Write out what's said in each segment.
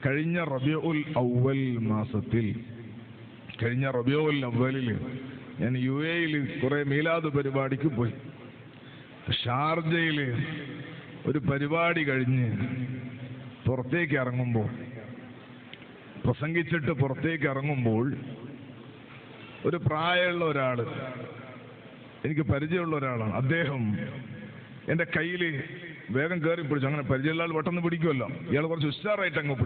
കഴിഞ്ഞ റബീഉൽ അവ്വൽ മാസത്തിൽ, കഴിഞ്ഞ റബീഉൽ അവ്വലിൽ ഞാൻ UAE കുറെ മീലാദ് പരിപാടിക്ക് പോയി. ഷാർജയിൽ ഒരു പരിപാടി കഴിഞ്ഞ് പുറത്തേക്ക് ഇറങ്ങുമ്പോൾ, പ്രസംഗിച്ചിട്ട് പുറത്തേക്ക് ഇറങ്ങുമ്പോൾ ഒരു പ്രായമുള്ള ഒരാൾ, എനിക്ക് പരിചയമുള്ള ഒരാളാണ്. അദ്ദേഹം എൻ്റെ കയ്യിൽ വേഗം കയറി പിടിച്ചു. അങ്ങനെ പരിചയമുള്ള ആൾ പെട്ടെന്ന് പിടിക്കുമല്ലോ, ഇയാൾ കുറച്ച് ഉഷാറായിട്ട് അങ്ങ്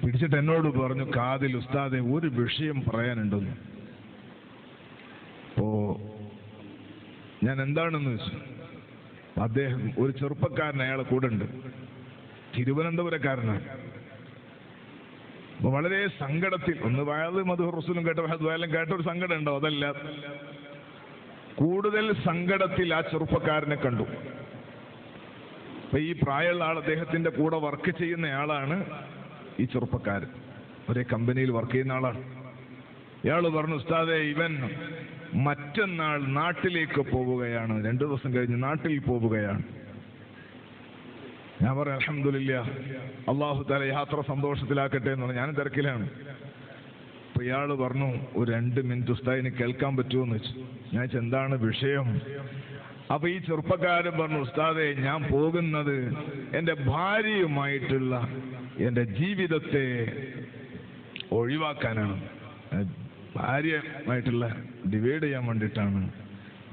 പിടിച്ചിട്ട് എന്നോട് പറഞ്ഞു, കാതിൽ ഉസ്താദെ ഒരു വിഷയം പറയാനുണ്ടെന്ന്. അപ്പോ ഞാൻ എന്താണെന്ന് വെച്ചു. അദ്ദേഹം ഒരു ചെറുപ്പക്കാരൻ അയാളെ കൂടെ ഉണ്ട്, തിരുവനന്തപുരക്കാരനാണ്. അപ്പൊ വളരെ സങ്കടത്തിൽ, ഒന്ന് വയത് മദ്ഹുർ റസൂലും കേട്ട വയലും കേട്ട ഒരു സങ്കടം ഉണ്ടോ, അതല്ല, കൂടുതൽ സങ്കടത്തിൽ ആ ചെറുപ്പക്കാരനെ കണ്ടു. അപ്പൊ ഈ പ്രായമുള്ള ആൾ അദ്ദേഹത്തിന്റെ കൂടെ വർക്ക് ചെയ്യുന്ന ആളാണ് ഈ ചെറുപ്പക്കാരൻ, ഒരേ കമ്പനിയിൽ വർക്ക് ചെയ്യുന്ന ആളാണ്. ഇയാൾ പറഞ്ഞു, ഉസ്താദെ ഇവൻ മറ്റന്നാൾ നാട്ടിലേക്ക് പോവുകയാണ്, 2 ദിവസം കഴിഞ്ഞ് നാട്ടിൽ പോവുകയാണ്. ഞാൻ പറഞ്ഞു, അൽഹംദുലില്ലാഹ്, അല്ലാഹു തആല യാത്ര സന്തോഷത്തിലാക്കട്ടെ എന്ന് പറഞ്ഞു. ഞാനും തിരക്കിലാണ്. അപ്പൊ ഇയാൾ പറഞ്ഞു, ഒരു 2 മിനിറ്റ് ഉസ്താദിന് കേൾക്കാൻ പറ്റുമോ എന്ന് വെച്ചു. ഞാൻ വെച്ചാൽ എന്താണ് വിഷയം? അപ്പൊ ഈ ചെറുപ്പക്കാരൻ പറഞ്ഞു, ഉസ്താദെ ഞാൻ പോകുന്നത് എൻ്റെ ഭാര്യയുമായിട്ടുള്ള എൻ്റെ ജീവിതത്തെ ഒഴിവാക്കാനാണ്, ഭാര്യയുമായിട്ടുള്ള ഡിവൈഡ് ചെയ്യാൻ വേണ്ടിയിട്ടാണ്,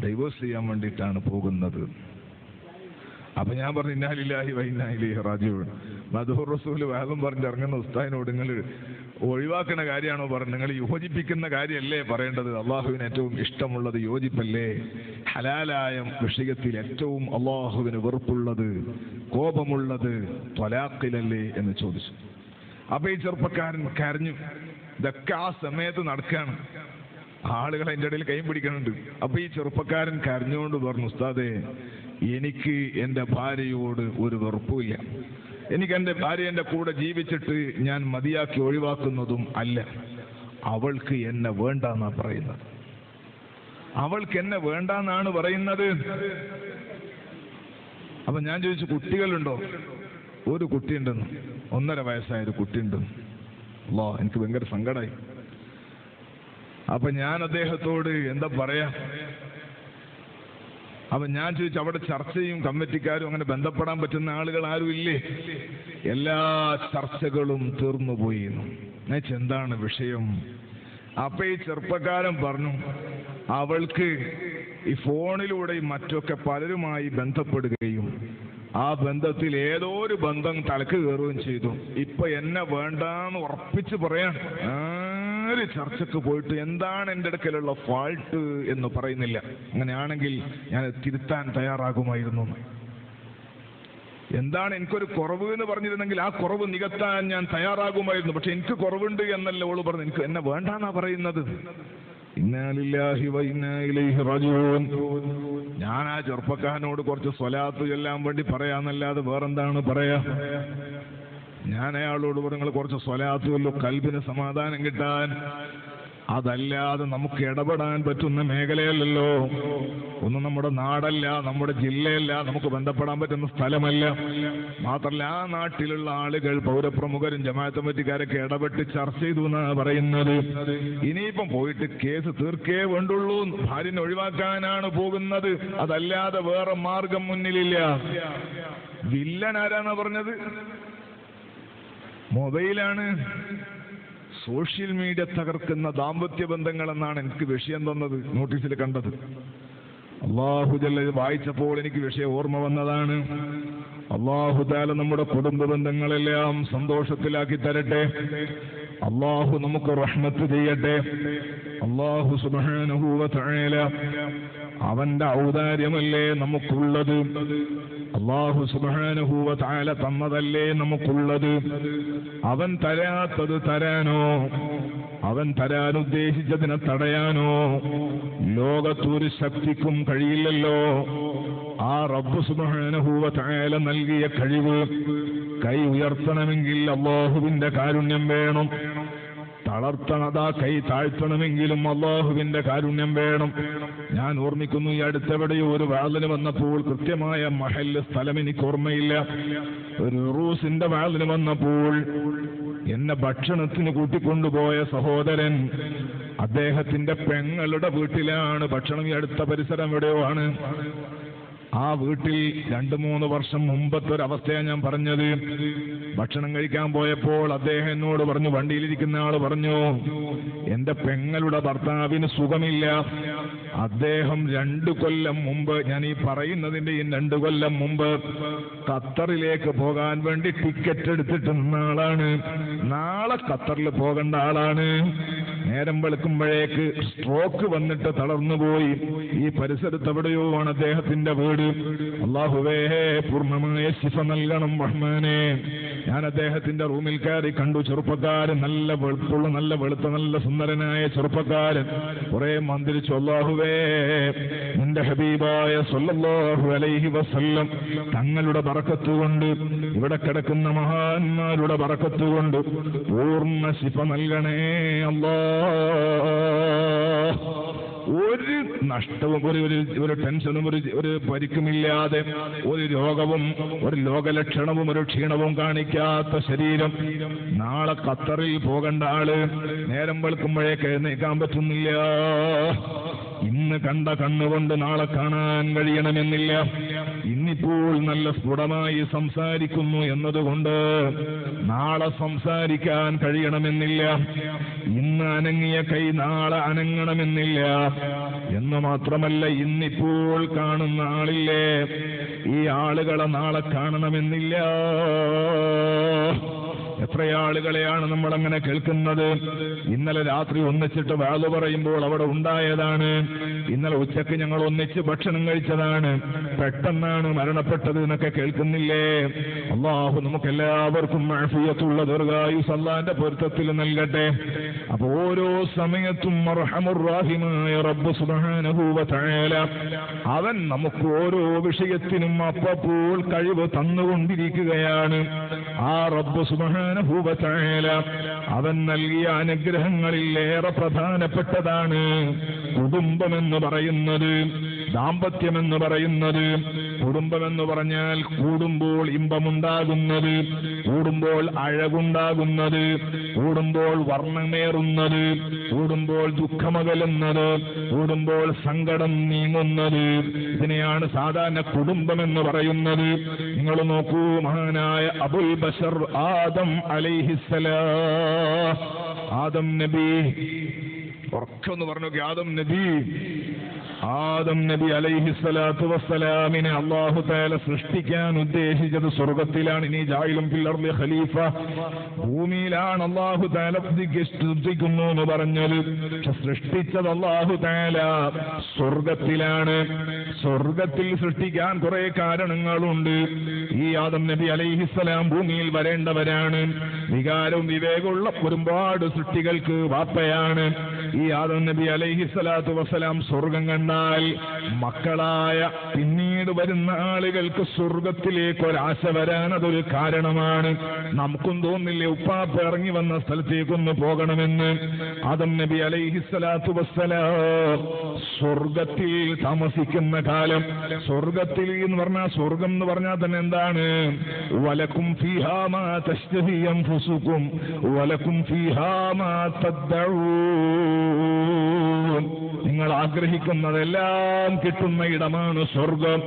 ഡൈവേഴ്സ് ചെയ്യാൻ വേണ്ടിയിട്ടാണ് പോകുന്നത്. അപ്പൊ ഞാൻ പറഞ്ഞു, ഇന്നാ ലില്ലാഹി വ ഇന്നാ ഇലൈഹി റാജിഊൻ. മദ്ഹൂർ റസൂൽ വേഗം പറഞ്ഞിറങ്ങുന്ന ഉസ്താദിനോട് നിങ്ങൾ ഒഴിവാക്കുന്ന കാര്യമാണോ പറഞ്ഞത്? നിങ്ങൾ യോജിപ്പിക്കുന്ന കാര്യമല്ലേ പറയേണ്ടത്? അള്ളാഹുവിന് ഏറ്റവും ഇഷ്ടമുള്ളത് യോജിപ്പല്ലേ? ഹലാലായ വിഷയത്തിൽ ഏറ്റവും അള്ളാഹുവിന് വെറുപ്പുള്ളത്, കോപമുള്ളത് ത്വലാഖിലല്ലേ എന്ന് ചോദിച്ചു. അപ്പൊ ഈ ചെറുപ്പക്കാരൻ കരഞ്ഞു. ഇതൊക്കെ ആ സമയത്ത് നടക്കുകയാണ്, ആളുകൾ അതിൻ്റെ ഇടയിൽ കൈ പിടിക്കുന്നുണ്ട്. അപ്പൊ ഈ ചെറുപ്പക്കാരൻ കരഞ്ഞുകൊണ്ട് പറഞ്ഞു, ഉസ്താദേ എനിക്ക് എൻ്റെ ഭാര്യയോട് ഒരു വെറുപ്പുമില്ല, എനിക്ക് എൻ്റെ ഭാര്യ എൻ്റെ കൂടെ ജീവിച്ചിട്ട് ഞാൻ മതിയാക്കി ഒഴിവാക്കുന്നതും അല്ല, അവൾക്ക് എന്നെ വേണ്ടെന്നാ പറയുന്നത്, അവൾക്ക് എന്നെ വേണ്ടെന്നാണ് പറയുന്നത്. അപ്പൊ ഞാൻ ചോദിച്ചു, കുട്ടികളുണ്ടോ? ഒരു കുട്ടിയുണ്ടെന്ന്, 1.5 വയസ്സായ ഒരു കുട്ടിയുണ്ടെന്ന്. അല്ലാ, എനിക്ക് ഭയങ്കര സങ്കടമായി. അപ്പൊ ഞാൻ അദ്ദേഹത്തോട് എന്താ പറയാ? അപ്പൊ ഞാൻ ചോദിച്ചു, അവിടെ ചർച്ചയും കമ്മിറ്റിക്കാരും അങ്ങനെ ബന്ധപ്പെടാൻ പറ്റുന്ന ആളുകൾ ആരും ഇല്ലേ? എല്ലാ ചർച്ചകളും തീർന്നുപോയി. എന്നുവെച്ചാൽ എന്താണ് വിഷയം? അപ്പൊ ഈ ചെറുപ്പക്കാരൻ പറഞ്ഞു, അവൾക്ക് ഈ ഫോണിലൂടെയും മറ്റൊക്കെ പലരുമായി ബന്ധപ്പെടുകയും ആ ബന്ധത്തിൽ ഏതോ ഒരു ബന്ധം തലക്ക് കയറുകയും ചെയ്തു. ഇപ്പൊ എന്നെ വേണ്ടാന്ന് ഉറപ്പിച്ച് പറയാൻ ആര് ചർച്ചക്ക് പോയിട്ട് എന്താണ് എൻ്റെ അടുക്കലുള്ള ഫാൾട്ട് എന്ന് പറയുന്നില്ല. അങ്ങനെയാണെങ്കിൽ ഞാൻ തിരുത്താൻ തയ്യാറാകുമായിരുന്നു. എന്താണ് എനിക്കൊരു കുറവ് എന്ന് പറഞ്ഞിരുന്നെങ്കിൽ ആ കുറവ് നികത്താൻ ഞാൻ തയ്യാറാകുമായിരുന്നു. പക്ഷെ എനിക്ക് കുറവുണ്ട് എന്നല്ല ഓള് പറഞ്ഞു, എനിക്ക് എന്നെ വേണ്ടാന്നാ പറയുന്നത്. ഇന്നാ ലില്ലാഹി വ ഇന്നാ ഇലൈഹി റാജിഊൻ. ഞാൻ ആ ചെറുപ്പക്കാരനോട് കുറച്ച് സ്വലാത്ത് ചൊല്ലാൻ വേണ്ടി പറയാന്നല്ലാതെ വേറെന്താണ് പറയാ? ഞാൻ അയാളോട് പറഞ്ഞു, നിങ്ങൾ കുറച്ച് സ്വലാത്ത് ചൊല്ലു, കൽബിന് സമാധാനം കിട്ടാൻ. അതല്ലാതെ നമുക്ക് ഇടപെടാൻ പറ്റുന്ന മേഖലയല്ലല്ലോ, ഒന്നും നമ്മുടെ നാടല്ല, നമ്മുടെ ജില്ലയല്ല, നമുക്ക് ബന്ധപ്പെടാൻ പറ്റുന്ന സ്ഥലമല്ല. മാത്രമല്ല ആ നാട്ടിലുള്ള ആളുകൾ, പൗരപ്രമുഖരും ജമാഅത്ത് കമ്മിറ്റിക്കാരൊക്കെ ഇടപെട്ട് ചർച്ച ചെയ്തു എന്നാണ് പറയുന്നത്. ഇനിയിപ്പം പോയിട്ട് കേസ് തീർക്കേ വേണ്ടുള്ളൂ, ഭാര്യനെ ഒഴിവാക്കാനാണ് പോകുന്നത്, അതല്ലാതെ വേറെ മാർഗം മുന്നിലില്ല. വില്ലൻ ആരാന്നാ പറഞ്ഞത്? മൊബൈലാണ്, സോഷ്യൽ മീഡിയ തകർക്കുന്ന ദാമ്പത്യ ബന്ധങ്ങൾ എന്നാണ് എനിക്ക് വിഷയം തന്നത്, നോട്ടീസിൽ കണ്ടത്. അല്ലാഹു ജല്ല വായിച്ചപ്പോൾ എനിക്ക് വിഷയം ഓർമ്മ വന്നതാണ്. അല്ലാഹു തആല നമ്മുടെ കുടുംബ ബന്ധങ്ങളെല്ലാം സന്തോഷത്തിലാക്കി തരട്ടെ. അല്ലാഹു നമുക്ക് റഹ്മത്ത് ചെയ്യട്ടെ. അല്ലാഹു സുബ്ഹാനഹു വ തആല അവന്റെ ഔദാര്യമല്ലേ നമുക്കുള്ളത്, അല്ലാഹു സുബ്ഹാനഹു വ തആല തന്നതല്ലേ നമുക്കുള്ളത്. അവൻ തരാത്തത് തരാനോ അവൻ തരാൻ ഉദ്ദേശിച്ചതിനെ തടയാനോ ലോകത്തൊരു ശക്തിക്കും കഴിയില്ലല്ലോ. ആ റബ്ബ് സുബ്ഹാനഹു വ തആല നൽകിയ കഴിവ് കൈ ഉയർത്തണമെങ്കിൽ അല്ലാഹുവിന്റെ കാരുണ്യം വേണം. തളർത്തണതാ കൈ താഴ്ത്തണമെങ്കിലും അള്ളാഹുവിന്റെ കാരുണ്യം വേണം. ഞാൻ ഓർമ്മിക്കുന്നു, ഈ അടുത്തെവിടെയോ ഒരു വാളിന് വന്നപ്പോൾ, കൃത്യമായ മഹല്ല് സ്ഥലം എനിക്ക് ഓർമ്മയില്ല, ഒരു റൂസിന്റെ വാളിന് വന്നപ്പോൾ എന്നെ ഭക്ഷണത്തിന് കൂട്ടിക്കൊണ്ടുപോയ സഹോദരൻ, അദ്ദേഹത്തിന്റെ പെങ്ങളുടെ വീട്ടിലാണ് ഭക്ഷണം. ഈ അടുത്ത പരിസരം എവിടെയോ ആണ്. ആ വീട്ടിൽ 2-3 വർഷം മുമ്പത്തെ ഒരവസ്ഥയാണ് ഞാൻ പറഞ്ഞത്. ഭക്ഷണം കഴിക്കാൻ പോയപ്പോൾ അദ്ദേഹം എന്നോട് പറഞ്ഞു, വണ്ടിയിലിരിക്കുന്ന ആള് പറഞ്ഞു, എന്റെ പെങ്ങളുടെ ഭർത്താവിന് സുഖമില്ല. അദ്ദേഹം 2 കൊല്ലം മുമ്പ്, ഞാൻ ഈ പറയുന്നതിന്റെ 2 കൊല്ലം മുമ്പ് ഖത്തറിലേക്ക് പോകാൻ വേണ്ടി ടിക്കറ്റ് എടുത്തിട്ട് നിന്ന ആളാണ്. നാളെ ഖത്തറിൽ പോകേണ്ട ആളാണ്. നേരം വെളുക്കുമ്പോഴേക്ക് സ്ട്രോക്ക് വന്നിട്ട് തളർന്നുപോയി. ഈ പരിസരത്ത് എവിടെയോ ആണ് അദ്ദേഹത്തിന്റെ വീട്. അല്ലാഹുവേ, പൂർണ്ണമായ ശിഫ നൽകണം റഹ്മാനെ. ഞാൻ അദ്ദേഹത്തിന്റെ റൂമിൽ കയറി കണ്ടു. ചെറുപ്പക്കാരൻ, നല്ല വെളുപ്പുള്ള, നല്ല വെളുത്ത, നല്ല സുന്ദരനായ ചെറുപ്പക്കാരൻ. കുറെ മന്ത്രിച്ചു, അല്ലാഹുവേ, നിന്റെ ഹബീബായ സ്വല്ലല്ലാഹു അലൈഹി വസല്ലം തങ്ങളുടെ ബറക്കത്ത് കൊണ്ട്, ഇവിടെ കിടക്കുന്ന മഹാന്മാരുടെ ബറക്കത്ത് കൊണ്ട് പൂർണ്ണ ശിഫ നൽകണേ അല്ലാഹ്. ഒരു നഷ്ടവും ഒരു ടെൻഷനും ഒരു പരിക്കുമില്ലാതെ, ഒരു രോഗവും ഒരു ലോകലക്ഷണവും ഒരു ക്ഷീണവും കാണിക്കാത്ത ശരീരം. നാളെ ഖത്തറിൽ പോകേണ്ട ആള് നേരം വെളുക്കുമ്പോഴേക്ക് എഴുന്നേക്കാൻ പറ്റുന്നില്ല. ഇന്ന് കണ്ട കണ്ണുകൊണ്ട് നാളെ കാണാൻ കഴിയണമെന്നില്ല. ഇന്നിപ്പോൾ നല്ല സ്ഫുടമായി സംസാരിക്കുന്നു എന്നതുകൊണ്ട് നാളെ സംസാരിക്കാൻ കഴിയണമെന്നില്ല. ഇന്ന് അനങ്ങിയ കൈ നാളെ അനങ്ങണമെന്നില്ല. എന്ന് മാത്രമല്ല, ഇന്നിപ്പോൾ കാണുന്ന ആളില്ലേ, ഈ ആളുകളെ നാളെ കാണണമെന്നില്ല. എത്രയാളുകളെയാണ് നമ്മൾ അങ്ങനെ കേൾക്കുന്നത്. ഇന്നലെ രാത്രി ഒന്നിച്ചിട്ട് വാള് പറയുമ്പോൾ അവിടെ ഉണ്ടായതാണ്. ഇന്നലെ ഉച്ചക്ക് ഞങ്ങൾ ഒന്നിച്ച് ഭക്ഷണം കഴിച്ചതാണ്. പെട്ടെന്നാണ് മരണപ്പെട്ടത് എന്നൊക്കെ കേൾക്കുന്നില്ലേ. അല്ലാഹു നമുക്ക് എല്ലാവർക്കും ആഫിയത്തുള്ള ദീർഘായുസ് അല്ലാഹുവിന്റെ പൊരുത്തത്തിൽ നൽകട്ടെ. അപ്പൊ ഓരോ സമയത്തും അർഹമുർ റഹീമായ റബ്ബ് സുബ്ഹാനഹു വ തആല അവൻ നമുക്ക് ഓരോ വിഷയത്തിനും അപ്പോൾ കഴിവ് തന്നുകൊണ്ടിരിക്കുകയാണ്. ആ റബ്ബ് സുബ്ഹാനഹു വ തആല അവൻ നൽകിയ അനുഗ്രഹങ്ങളിൽ ഏറെ പ്രധാനപ്പെട്ടതാണ് കുടുംബമെന്ന് പറയുന്നത്, ദാമ്പത്യമെന്ന് പറയുന്നത്. കുടുംബമെന്ന് പറഞ്ഞാൽ കൂടുമ്പോൾ ഇമ്പമുണ്ടാകുന്നത്, കൂടുമ്പോൾ അഴകുണ്ടാകുന്നത്, കൂടുമ്പോൾ വർണ്ണമേറുന്നത്, കൂടുമ്പോൾ ദുഃഖമകലുന്നത്, കൂടുമ്പോൾ സങ്കടം നീങ്ങുന്നത്. ഇതിനെയാണ് സാധാരണ കുടുംബമെന്ന് പറയുന്നത്. നിങ്ങൾ നോക്കൂ, മഹാനായ അബുൽ ബശർ ആദം അലൈഹിസ്സലാം, ആദം നബി, ഉറക്കൊന്ന് പറഞ്ഞു, ആദം നബി അലൈഹിസ്സലാത്തു വസ്സലാമിനെ അല്ലാഹു തആല സൃഷ്ടിക്കാൻ ഉദ്ദേശിച്ചത് സ്വർഗത്തിലാണ്. ഇനി ജായിലും ഫിൽ അർളി ഖലീഫ, ഭൂമിയിലാണ് അല്ലാഹു തആല സൃഷ്ടിക്കുന്നു എന്ന് പറഞ്ഞത്. പക്ഷെ സൃഷ്ടിച്ചത് അല്ലാഹു തആല സ്വർഗത്തിലാണ്. സ്വർഗത്തിൽ സൃഷ്ടിക്കാൻ കുറെ കാരണങ്ങളുണ്ട്. ഈ ആദം നബി അലൈഹിസ്സലാം ഭൂമിയിൽ വരേണ്ടവരാണ്. വികാരവും വിവേകമുള്ള ഒരുപാട് സൃഷ്ടികൾക്ക് വാപ്പയാണ്. ഈ ആദം നബി അലൈഹിസ്സലാത്തു വസ്സലാം സ്വർഗം കണ്ടാൽ മക്കളായ പിന്നീട് വരുന്ന ആളുകൾക്ക് സ്വർഗത്തിലേക്ക് ഒരാശ വരാൻ അതൊരു കാരണമാണ്. നമുക്കും തോന്നില്ലേ ഉപ്പാപ്പ ഇറങ്ങി വന്ന സ്ഥലത്തേക്കൊന്ന് പോകണമെന്ന്. ആദം നബി അലൈഹിസ്സലാത്തു വസ്സലാം സ്വർഗത്തിൽ താമസിക്കുന്ന കാലം, സ്വർഗത്തിൽ എന്ന് പറഞ്ഞാൽ, സ്വർഗം എന്ന് പറഞ്ഞാൽ തന്നെ എന്താണ്? വലക്കും ഫീഹാ മാ തശ്തഹി അൻഫുസുകും വലക്കും ഫീഹാ മാ തദ്ദഊൻ. നിങ്ങൾ ആഗ്രഹിക്കുന്നതെല്ലാം കിട്ടുന്ന ഇടമാണ് സ്വർഗം.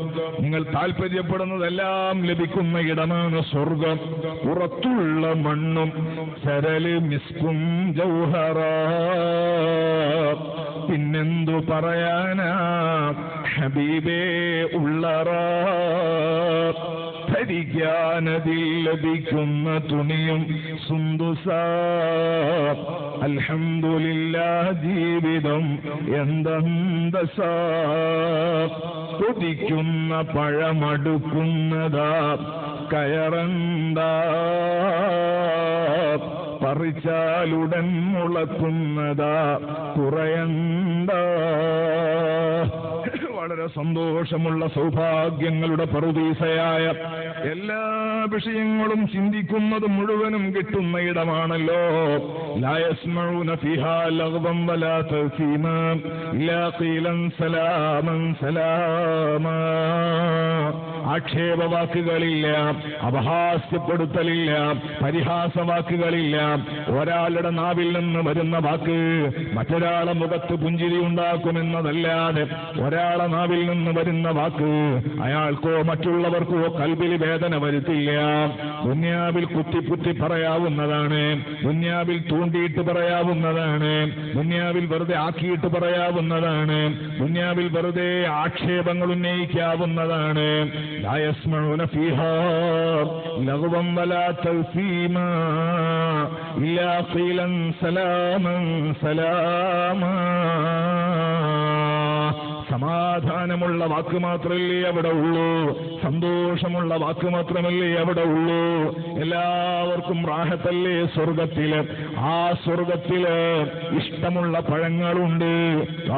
നിങ്ങൾ താല്പര്യപ്പെടുന്നതെല്ലാം ലഭിക്കുന്ന ഇടമാണ് സ്വർഗം. പുറത്തുള്ള മണ്ണും ചരല് മിസ്കും ജൗഹറ, പിന്നെന്തു പറയാനാ ഹബീബേ ഉള്ളറ. ധരിക്കാനതിൽ ലഭിക്കുന്ന തുണിയും സുന്ദുസ. അൽഹംദുലില്ലാഹ് ജീവിതം എന്തന്തസ. കൊതിക്കുന്ന പഴമടുക്കുന്നതാ കയറണ്ട, പറിച്ചാലുടൻ മുളക്കുന്നതാ കുറയണ്ട. വളരെ വളരെ സന്തോഷമുള്ള സൗഭാഗ്യങ്ങളുടെ പറുദീസയായ എല്ലാ വിഷയങ്ങളും ചിന്തിക്കുന്നത് മുഴുവനും കിട്ടുന്ന ഇടമാണല്ലോ. ലാ യസ്മഊന ഫീഹാ ലഗ്വൻ വലാ തഅ്സീമാ ഇല്ലാ ഖീലൻ സലാമൻ സലാമാ. ആക്ഷേപവാക്കുകളില്ല, അപഹാസ്യപ്പെടുത്തലില്ല, പരിഹാസവാക്കുകളില്ല. ഒരാളുടെ നാവിൽ നിന്ന് വരുന്ന വാക്ക് മറ്റൊരാളെ മുഖത്ത് പുഞ്ചിരി ഉണ്ടാക്കുമെന്നതല്ലാതെ ഒരാളെ നാവിൽ നിന്ന് വരുന്ന വാക്ക് അയാൾക്കോ മറ്റുള്ളവർക്കോ കൽബിൽ വേദന വരുത്തില്ല. ദുനിയാവിൽ കുത്തിപ്പുത്തി പറയാവുന്നതാണ്, ദുനിയാവിൽ തൂണ്ടിയിട്ട് പറയാവുന്നതാണ്, ദുനിയാവിൽ വെറുതെ ആക്കിയിട്ട് പറയാവുന്നതാണ്, ദുനിയാവിൽ വെറുതെ ആക്ഷേപങ്ങൾ ഉന്നയിക്കാവുന്നതാണ്. ലാ യസ്മഊന ഫീഹാ ലഗ്വൻ വലാ തഅ്സീമാ ഇല്ലാ ഖീലൻ സലാമൻ സലാമാ. സമാധാനമുള്ള വാക്ക് മാത്രമല്ലേ അവിടെ ഉള്ളൂ, സന്തോഷമുള്ള വാക്ക് മാത്രമല്ലേ അവിടെ ഉള്ളൂ. എല്ലാവർക്കും റാഹത്തല്ലേ സ്വർഗത്തില്. ആ സ്വർഗത്തില് ഇഷ്ടമുള്ള പഴങ്ങളുണ്ട്.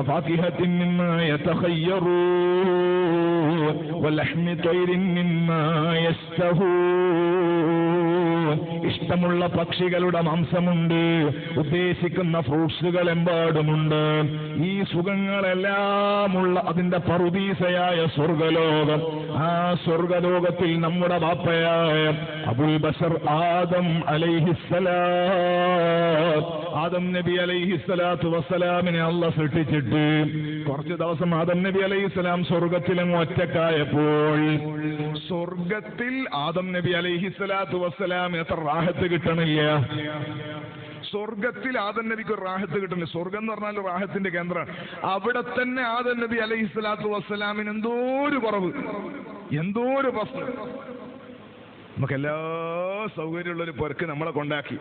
ഫാകിഹത്തിൻ മിമ്മാ യതഖയ്യറൂൻ വലഹ്മി ത്വയ്രിൻ മിമ്മാ യസ്തഹൂൻ. ഇഷ്ടമുള്ള പക്ഷികളുടെ മാംസമുണ്ട്, ഉദ്ദേശിക്കുന്ന ഫ്രൂട്ട്സുകൾ എമ്പാടുമുണ്ട്. ഈ സുഖങ്ങളെല്ലാം അതിന്റെ പറുദീസയായ സ്വർഗലോകം. ആ സ്വർഗലോകത്തിൽ നമ്മുടെ ബാപ്പയായ അബുൽ ബശർ ആദം അലൈഹിസ്സലാം, ആദം നബി അലൈഹിസ്സലാത്തു വസ്സലാമിനെ അല്ലാഹ് സൃഷ്ടിച്ചിട്ട് കുറച്ച് ദിവസം ആദം നബി അലൈഹിസ്സലാം സ്വർഗത്തിലും ഒറ്റക്കായപ്പോൾ സ്വർഗത്തിൽ ആദം നബി അലൈഹിസ്സലാത്തു വസ്സലാം എത്ര റാഹത്ത് കിട്ടണില്ല. സ്വർഗത്തിൽ ആദം നബിക്ക് ഒരു റാഹത്ത് കിട്ടുന്നില്ല. സ്വർഗം എന്ന് പറഞ്ഞാൽ റാഹത്തിന്റെ കേന്ദ്രമാണ്. അവിടെ തന്നെ ആദം നബി അലൈഹി സ്വലാത്തു വസ്സലാമിന് എന്തോ ഒരു കുറവ്, എന്തോ ഒരു പ്രശ്നം. നമുക്ക് എല്ലാ സൗകര്യമുള്ളൊരു പൊരക്ക് നമ്മളെ കൊണ്ടാക്കി,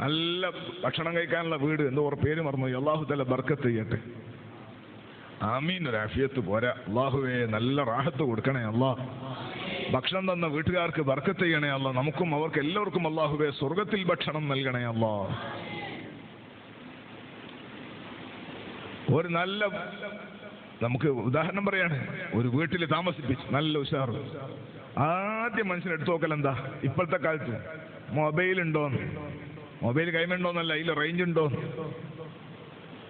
നല്ല ഭക്ഷണം കഴിക്കാനുള്ള വീട്, എന്തോ പേര് മറന്നു, അല്ലാഹു തആല ബർക്കത്ത് ചെയ്യട്ടെ. ആമീൻ. ഒരു ആഫിയത്ത് പോരാ, അല്ലാഹുവേ നല്ല റാഹത്ത് കൊടുക്കണേ അല്ലാഹ്. ഭക്ഷണം തന്ന വീട്ടുകാർക്ക് ബർക്കത്ത് ചെയ്യണേ അല്ലാ. നമുക്കും അവർക്ക് എല്ലാവർക്കും അല്ലാഹുവേ സ്വർഗത്തിൽ ഭക്ഷണം നൽകണേ അല്ലാ. ഒരു നല്ല, നമുക്ക് ഉദാഹരണം പറയാണ്, ഒരു വീട്ടിൽ താമസിപ്പിച്ച് നല്ല ഉഷാറ്. ആദ്യം മനുഷ്യൻ എടുത്തു നോക്കൽ എന്താ? ഇപ്പോഴത്തെ കാലത്ത് മൊബൈൽ ഉണ്ടോന്ന്, മൊബൈൽ കൈമുണ്ടോന്നല്ല, അതിൽ റേഞ്ച് ഉണ്ടോന്ന്.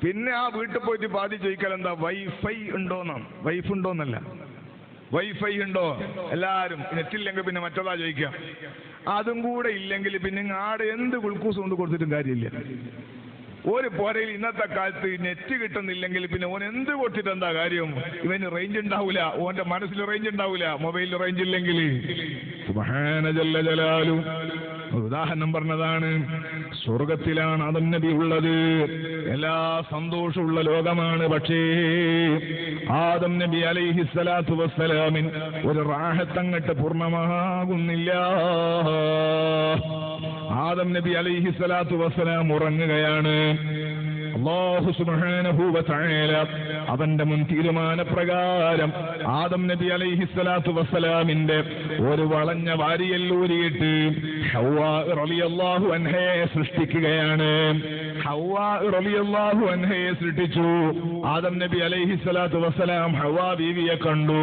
പിന്നെ ആ വീട്ടിൽ പോയിട്ട് പാതി ചോദിക്കൽ എന്താ? വൈഫൈ ഉണ്ടോന്നാണ്. വൈഫ് ഉണ്ടോന്നല്ല, വൈഫൈ ഉണ്ടോ. എല്ലാരും നെറ്റില്ലെങ്കിൽ പിന്നെ മറ്റൊരാ ചോദിക്കാം. അതും കൂടെ ഇല്ലെങ്കിൽ പിന്നെ ആടെ എന്ത് ഗുൾക്കൂസ് കൊണ്ട് കൊടുത്തിട്ടും കാര്യമില്ല. ഒരു പോരയിൽ ഇന്നത്തെ കാലത്ത് നെറ്റ് കിട്ടുന്നില്ലെങ്കിൽ പിന്നെ ഓൻ എന്ത് കൊടുത്തിട്ട് എന്താ കാര്യം? ഇവന് റേഞ്ച് ഉണ്ടാവൂല, ഓന്റെ മനസ്സിൽ റേഞ്ച് ഉണ്ടാവൂല, മൊബൈലിൽ റേഞ്ച് ഇല്ലെങ്കിൽ. സുബ്ഹാന ജല്ല ജലാലു. ഉദാഹരണം പറഞ്ഞതാണ്. സ്വർഗത്തിലാണ് ആദം നബി ഉള്ളത്, എല്ലാ സന്തോഷമുള്ള ലോകമാണ്. പക്ഷേ ആദം നബി അലൈഹിസ്സലാത്തു വസ്സലാമിൻ ഒരു റാഹത്തങ്ങട്ട് പൂർണ്ണമാകുന്നില്ല. ആദം നബി അലൈഹിസ്സലാത്തു വസ്സലാം ഉറങ്ങുകയാണ്. അല്ലാഹു സുബ്ഹാനഹു വ തആല അവന്റെ മുൻ തീരുമാനപ്രകാരം ആദം നബി അലൈഹിസ്സലാത്തു വസ്സലാമിന്റെ ഒരു വളഞ്ഞ വാരിയല്ലൂരിയിട്ട് ഹവ്വാ റളിയല്ലാഹു അൻഹയെ സൃഷ്ടിക്കുകയാണ്. ഹവ്വാ റളിയല്ലാഹു അൻഹയെ സൃഷ്ടിച്ചു. ആദം നബി അലൈഹിസ്സലാത്തു വസ്സലാം ഹവ്വാ ബീവിയെ കണ്ടു.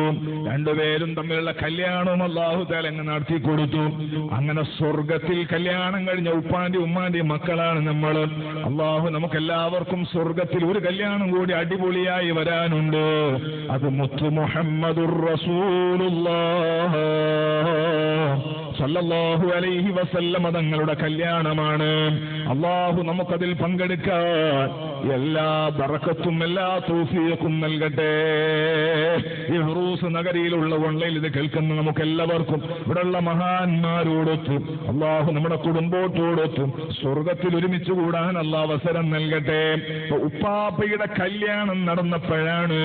രണ്ടുപേരും തമ്മിലുള്ള കല്യാണവും അല്ലാഹു തആല നടത്തി കൊടുത്തു. അങ്ങനെ സ്വർഗത്തിൽ കല്യാണം കഴിഞ്ഞ ഉപ്പാന്റെ ഉമ്മാന്റെ മക്കളാണ് നമ്മൾ. അല്ലാഹു നമുക്കെല്ലാവർക്കും സ്വർഗത്തിൽ ഒരു കല്യാണം കൂടി അടിപൊളിയായി വരാനുണ്ട്. അത് മുത്തു മുഹമ്മദുർ റസൂലുള്ളാഹ് സല്ലല്ലാഹു അലൈഹി വസല്ലം തങ്ങളുടെ കല്യാണമാണ്. അല്ലാഹു നമുക്കതിൽ പങ്കെടുക്കാൻ എല്ലാ ബറക്കത്തും എല്ലാ തൗഫീഖും നൽകട്ടെ. ഈ ഉറൂസ് നഗരിയിലുള്ള ഓൺലൈനിൽ ഇത് കേൾക്കുന്ന നമുക്ക് എല്ലാവർക്കും ഇവിടെയുള്ള മഹാന്മാരോടൊത്തും അല്ലാഹു നമ്മുടെ കുടുംബത്തോടൊത്തും സ്വർഗത്തിൽ ഒരുമിച്ച് കൂടാൻ അല്ലാഹു അവസരം നൽകട്ടെ. ഉപ്പാപ്പയുടെ കല്യാണം നടന്നപ്പോഴാണ്,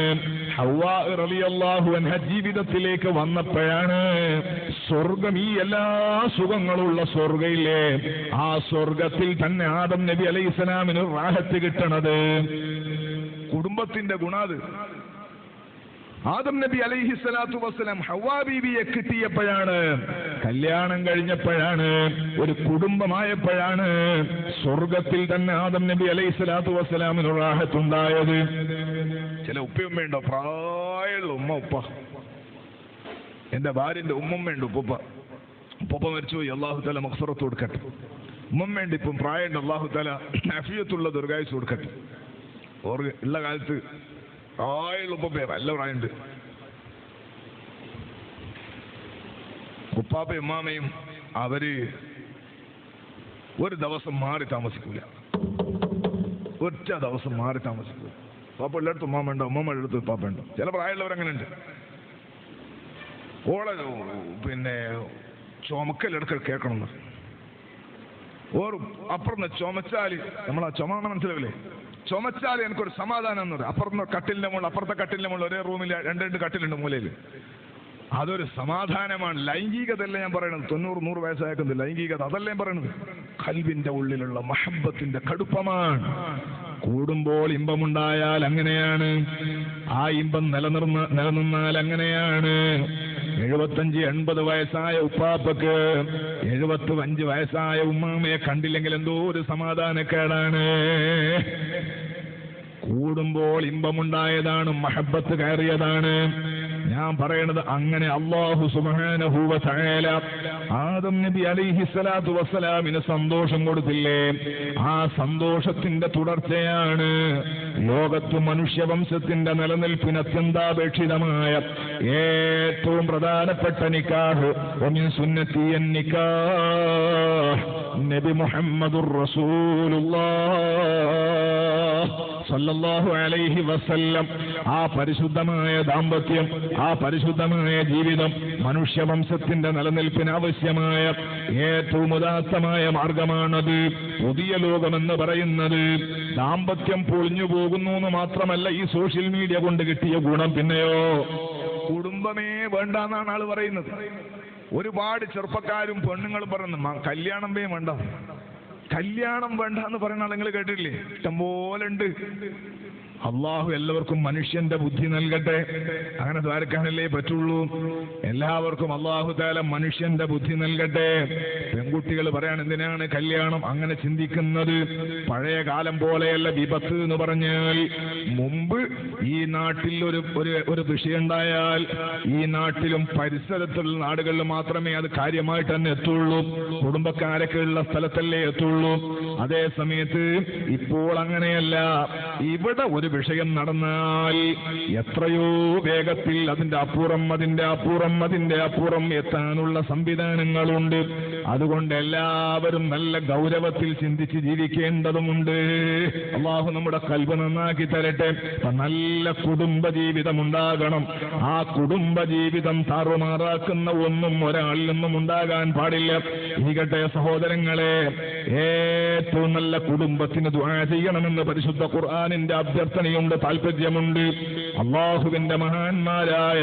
ഹവ്വാ റളിയല്ലാഹു അൻഹ ജീവിതത്തിലേക്ക് വന്നപ്പോഴാണ് സ്വർഗം, ഈ എല്ലാ സുഖങ്ങളുള്ള സ്വർഗയിലെ ആ സ്വർഗത്തിൽ തന്നെ ആദം നബി അലൈഹിസ്സലാമിന് റാഹത്ത് കിട്ടണത്. കുടുംബത്തിന്റെ ഗുണാത്. ആദം നബി അലൈഹിസ്സലാത്തു വസ്സലാം ഹവ്വാ ബീവിയെ കിട്ടിയപ്പോഴാണ്, കല്യാണം കഴിഞ്ഞപ്പോഴാണ്, ഒരു കുടുംബമായപ്പോഴാണ് സ്വർഗത്തിൽ തന്നെ ആദം നബി അലൈഹിസ്സലാത്തു വസ്സലാമിന് റാഹത്തുണ്ടായത്. ചില ഉപ്പയുമ്മയുണ്ടോ, പ്രായമുള്ള ഉമ്മ ഉപ്പ, എന്റെ ഭാര്യന്റെ ഉമ്മമ്മയുണ്ട്, ഉപ്പ മരിച്ചുപോയി, അള്ളാഹു തആല മഗ്ഫിറത്ത് കൊടുക്കട്ടെ. ഉമ്മമ്മയുണ്ട്, ഇപ്പം പ്രായമുണ്ട്, അള്ളാഹു തആല ആഫിയത്തുള്ള ദീർഘായുസ്സ് കൊടുക്കട്ടെ. ഉള്ള കാലത്ത് പ്രായമുള്ള ഉപ്പ നല്ല പ്രായമുണ്ട്. ഉപ്പാപ്പയും ഉമ്മാമയും അവര് ഒരു ദിവസം മാറി താമസിക്കൂല, ഒറ്റ ദിവസം മാറി താമസിക്കൂല. പാപ്പ എല്ലായിടത്തും ഉമ്മാമ ഉണ്ടോ, ഉമ്മമ്മ എടുത്ത് പാപ്പ ഉണ്ടോ. ചില പ്രായമുള്ളവരങ്ങനെ ഉണ്ട്. ഓളെ ചുമക്കലെടുക്കൽ കേൾക്കണമെന്ന് ഓർ അപ്പുറന്ന് ചുമച്ചാല്, നമ്മളാ ചുമ മനസ്സിലാവില്ലേ, ചുമച്ചാല് എനിക്കൊരു സമാധാനം എന്ന് പറയും. അപ്പുറത്തെ കട്ടിലിന്റെ മുകളിൽ, അപ്പുറത്തെ കട്ടിലിന്റെ മുകളിൽ ഒരേ റൂമിൽ രണ്ട് കട്ടിലുണ്ട് മൂലയിൽ, അതൊരു സമാധാനമാണ്. ലൈംഗികതല്ല ഞാൻ പറയണത്, 90-100 വയസ്സാക്കുന്നത് ലൈംഗികത അതല്ല ഞാൻ പറയണത്. ഖൽബിന്റെ ഉള്ളിലുള്ള മഹബ്ബത്തിന്റെ കടുപ്പമാണ്. കൂടുമ്പോൾ ഇമ്പമുണ്ടായാൽ അങ്ങനെയാണ്, ആ ഇമ്പം നിലനിന്നാൽ അങ്ങനെയാണ്. 75-80 വയസ്സായ ഉപ്പാപ്പക്ക് 75 വയസ്സായ ഉമ്മാമയെ കണ്ടില്ലെങ്കിൽ എന്തോ ഒരു സമാധാനക്കേടാണ്. കൂടുമ്പോൾ ഇമ്പമുണ്ടായതാണ്, മഹബ്ബത്ത് കയറിയതാണ്. ഞാൻ പറയണത് അങ്ങനെ അല്ലാഹു സുബ്ഹാനഹു വ തആല ആദം നബി അലൈഹിസ്സലാത്തു വസ്സലാമിന് സന്തോഷം കൊടുത്തില്ലേ, ആ സന്തോഷത്തിന്റെ തുടർച്ചയാണ് ലോകത്ത് മനുഷ്യവംശത്തിന്റെ നിലനിൽപ്പിന് അത്യന്താപേക്ഷിതമായ ഏറ്റവും പ്രധാനപ്പെട്ട നിക്കാഹ്. വമിൻ സുന്നത്തി നിക്കാഹ് നബി മുഹമ്മദുർ റസൂലുള്ളാഹ് സല്ലല്ലാഹു അലൈഹി വസല്ലം. ആ പരിശുദ്ധമായ ദാമ്പത്യം, ആ പരിശുദ്ധമായ ജീവിതം മനുഷ്യവംശത്തിന്റെ നിലനിൽപ്പിന് ആവശ്യമായ ഏറ്റവും ഉദാത്തമായ മാർഗമാണത്. പുതിയ ലോകമെന്ന് പറയുന്നത് ദാമ്പത്യം പൊളിഞ്ഞു പോകുന്നു എന്ന് മാത്രമല്ല, ഈ സോഷ്യൽ മീഡിയ കൊണ്ട് കിട്ടിയ ഗുണം. പിന്നെയോ കുടുംബമേ വേണ്ടെന്നാണ് ആള് പറയുന്നത്. ഒരുപാട് ചെറുപ്പക്കാരും പെണ്ണുങ്ങളും പറയുന്നു കല്യാണം വേണ്ട, കല്യാണം വേണ്ട എന്ന് പറയുന്ന ആളുകൾ കേട്ടില്ലേ, ഇഷ്ടംപോലെ ഉണ്ട്. അള്ളാഹു എല്ലാവർക്കും മനുഷ്യന്റെ ബുദ്ധി നൽകട്ടെ. അങ്ങനെ ദ്വാരക്കാനല്ലേ പറ്റുള്ളൂ. എല്ലാവർക്കും അള്ളാഹു തആല മനുഷ്യന്റെ ബുദ്ധി നൽകട്ടെ. പെൺകുട്ടികൾ പറയാൻ എന്തിനാണ് കല്യാണം അങ്ങനെ ചിന്തിക്കുന്നത്? പഴയ കാലം പോലെയല്ല വിപത്ത് എന്ന് പറഞ്ഞാൽ, മുമ്പ് ഈ നാട്ടിൽ ഒരു വിഷയം ഉണ്ടായാൽ ഈ നാട്ടിലും പരിസരത്തുള്ള നാടുകളിൽ മാത്രമേ അത് കാര്യമായിട്ട് തന്നെ എത്തുള്ളൂ. കുടുംബക്കാരൊക്കെ ഉള്ള സ്ഥലത്തല്ലേ എത്തുള്ളൂ. അതേ സമയത്ത് ഇപ്പോൾ അങ്ങനെയല്ല. ഇവിടെ ഒരു വിഷയം നടന്നാൽ എത്രയോ വേഗത്തിൽ അതിന്റെ അപ്പുറം എത്താനുള്ള സംവിധാനങ്ങളുണ്ട്. അതുകൊണ്ട് എല്ലാവരും നല്ല ഗൗരവത്തിൽ ചിന്തിച്ച് ജീവിക്കേണ്ടതുമുണ്ട്. അള്ളാഹു നമ്മുടെ ഖൽബ് നന്നാക്കി തരട്ടെ. നല്ല കുടുംബജീവിതം ഉണ്ടാകണം. ആ കുടുംബജീവിതം താറുമാറാക്കുന്ന ഒന്നും ഒരാളിൽ നിന്നും ഉണ്ടാകാൻ പാടില്ല. ഇരിക്കട്ടെ സഹോദരങ്ങളെ, ഏറ്റവും നല്ല കുടുംബത്തിന് ദുആ ചെയ്യണമെന്ന് പരിശുദ്ധ ഖുർആനിന്റെ അഭ്യർത്ഥനയുണ്ട്, താല്പര്യമുണ്ട്. അള്ളാഹുവിന്റെ മഹാന്മാരായ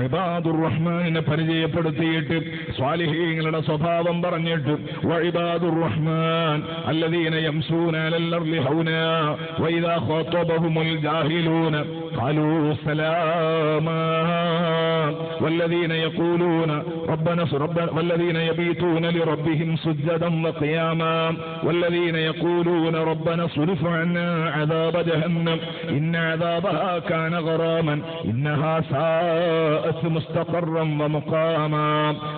ഇബാദുർ റഹ്മാനിനെ പരിചയപ്പെടുത്തിയിട്ട് സ്വാലിഹീങ്ങളുടെ സ്വഭാവം പറഞ്ഞിട്ട്, വഇബാദുർ റഹ്മാൻ അല്ലദീന യംശൂന അലൽ അർളി ഹൗനാ വഇദാ ഖാതബഹുമുൽ ജാഹിലൂന ഖാലൂ സലാമാ والذين يقولون والذين يبيتون لربهم سجدا وقياما والذين يقولون ربنا اصرف عنا عذاب جهنم إن عذابها كان غراما إنها ساءت مستقرا ومقاما.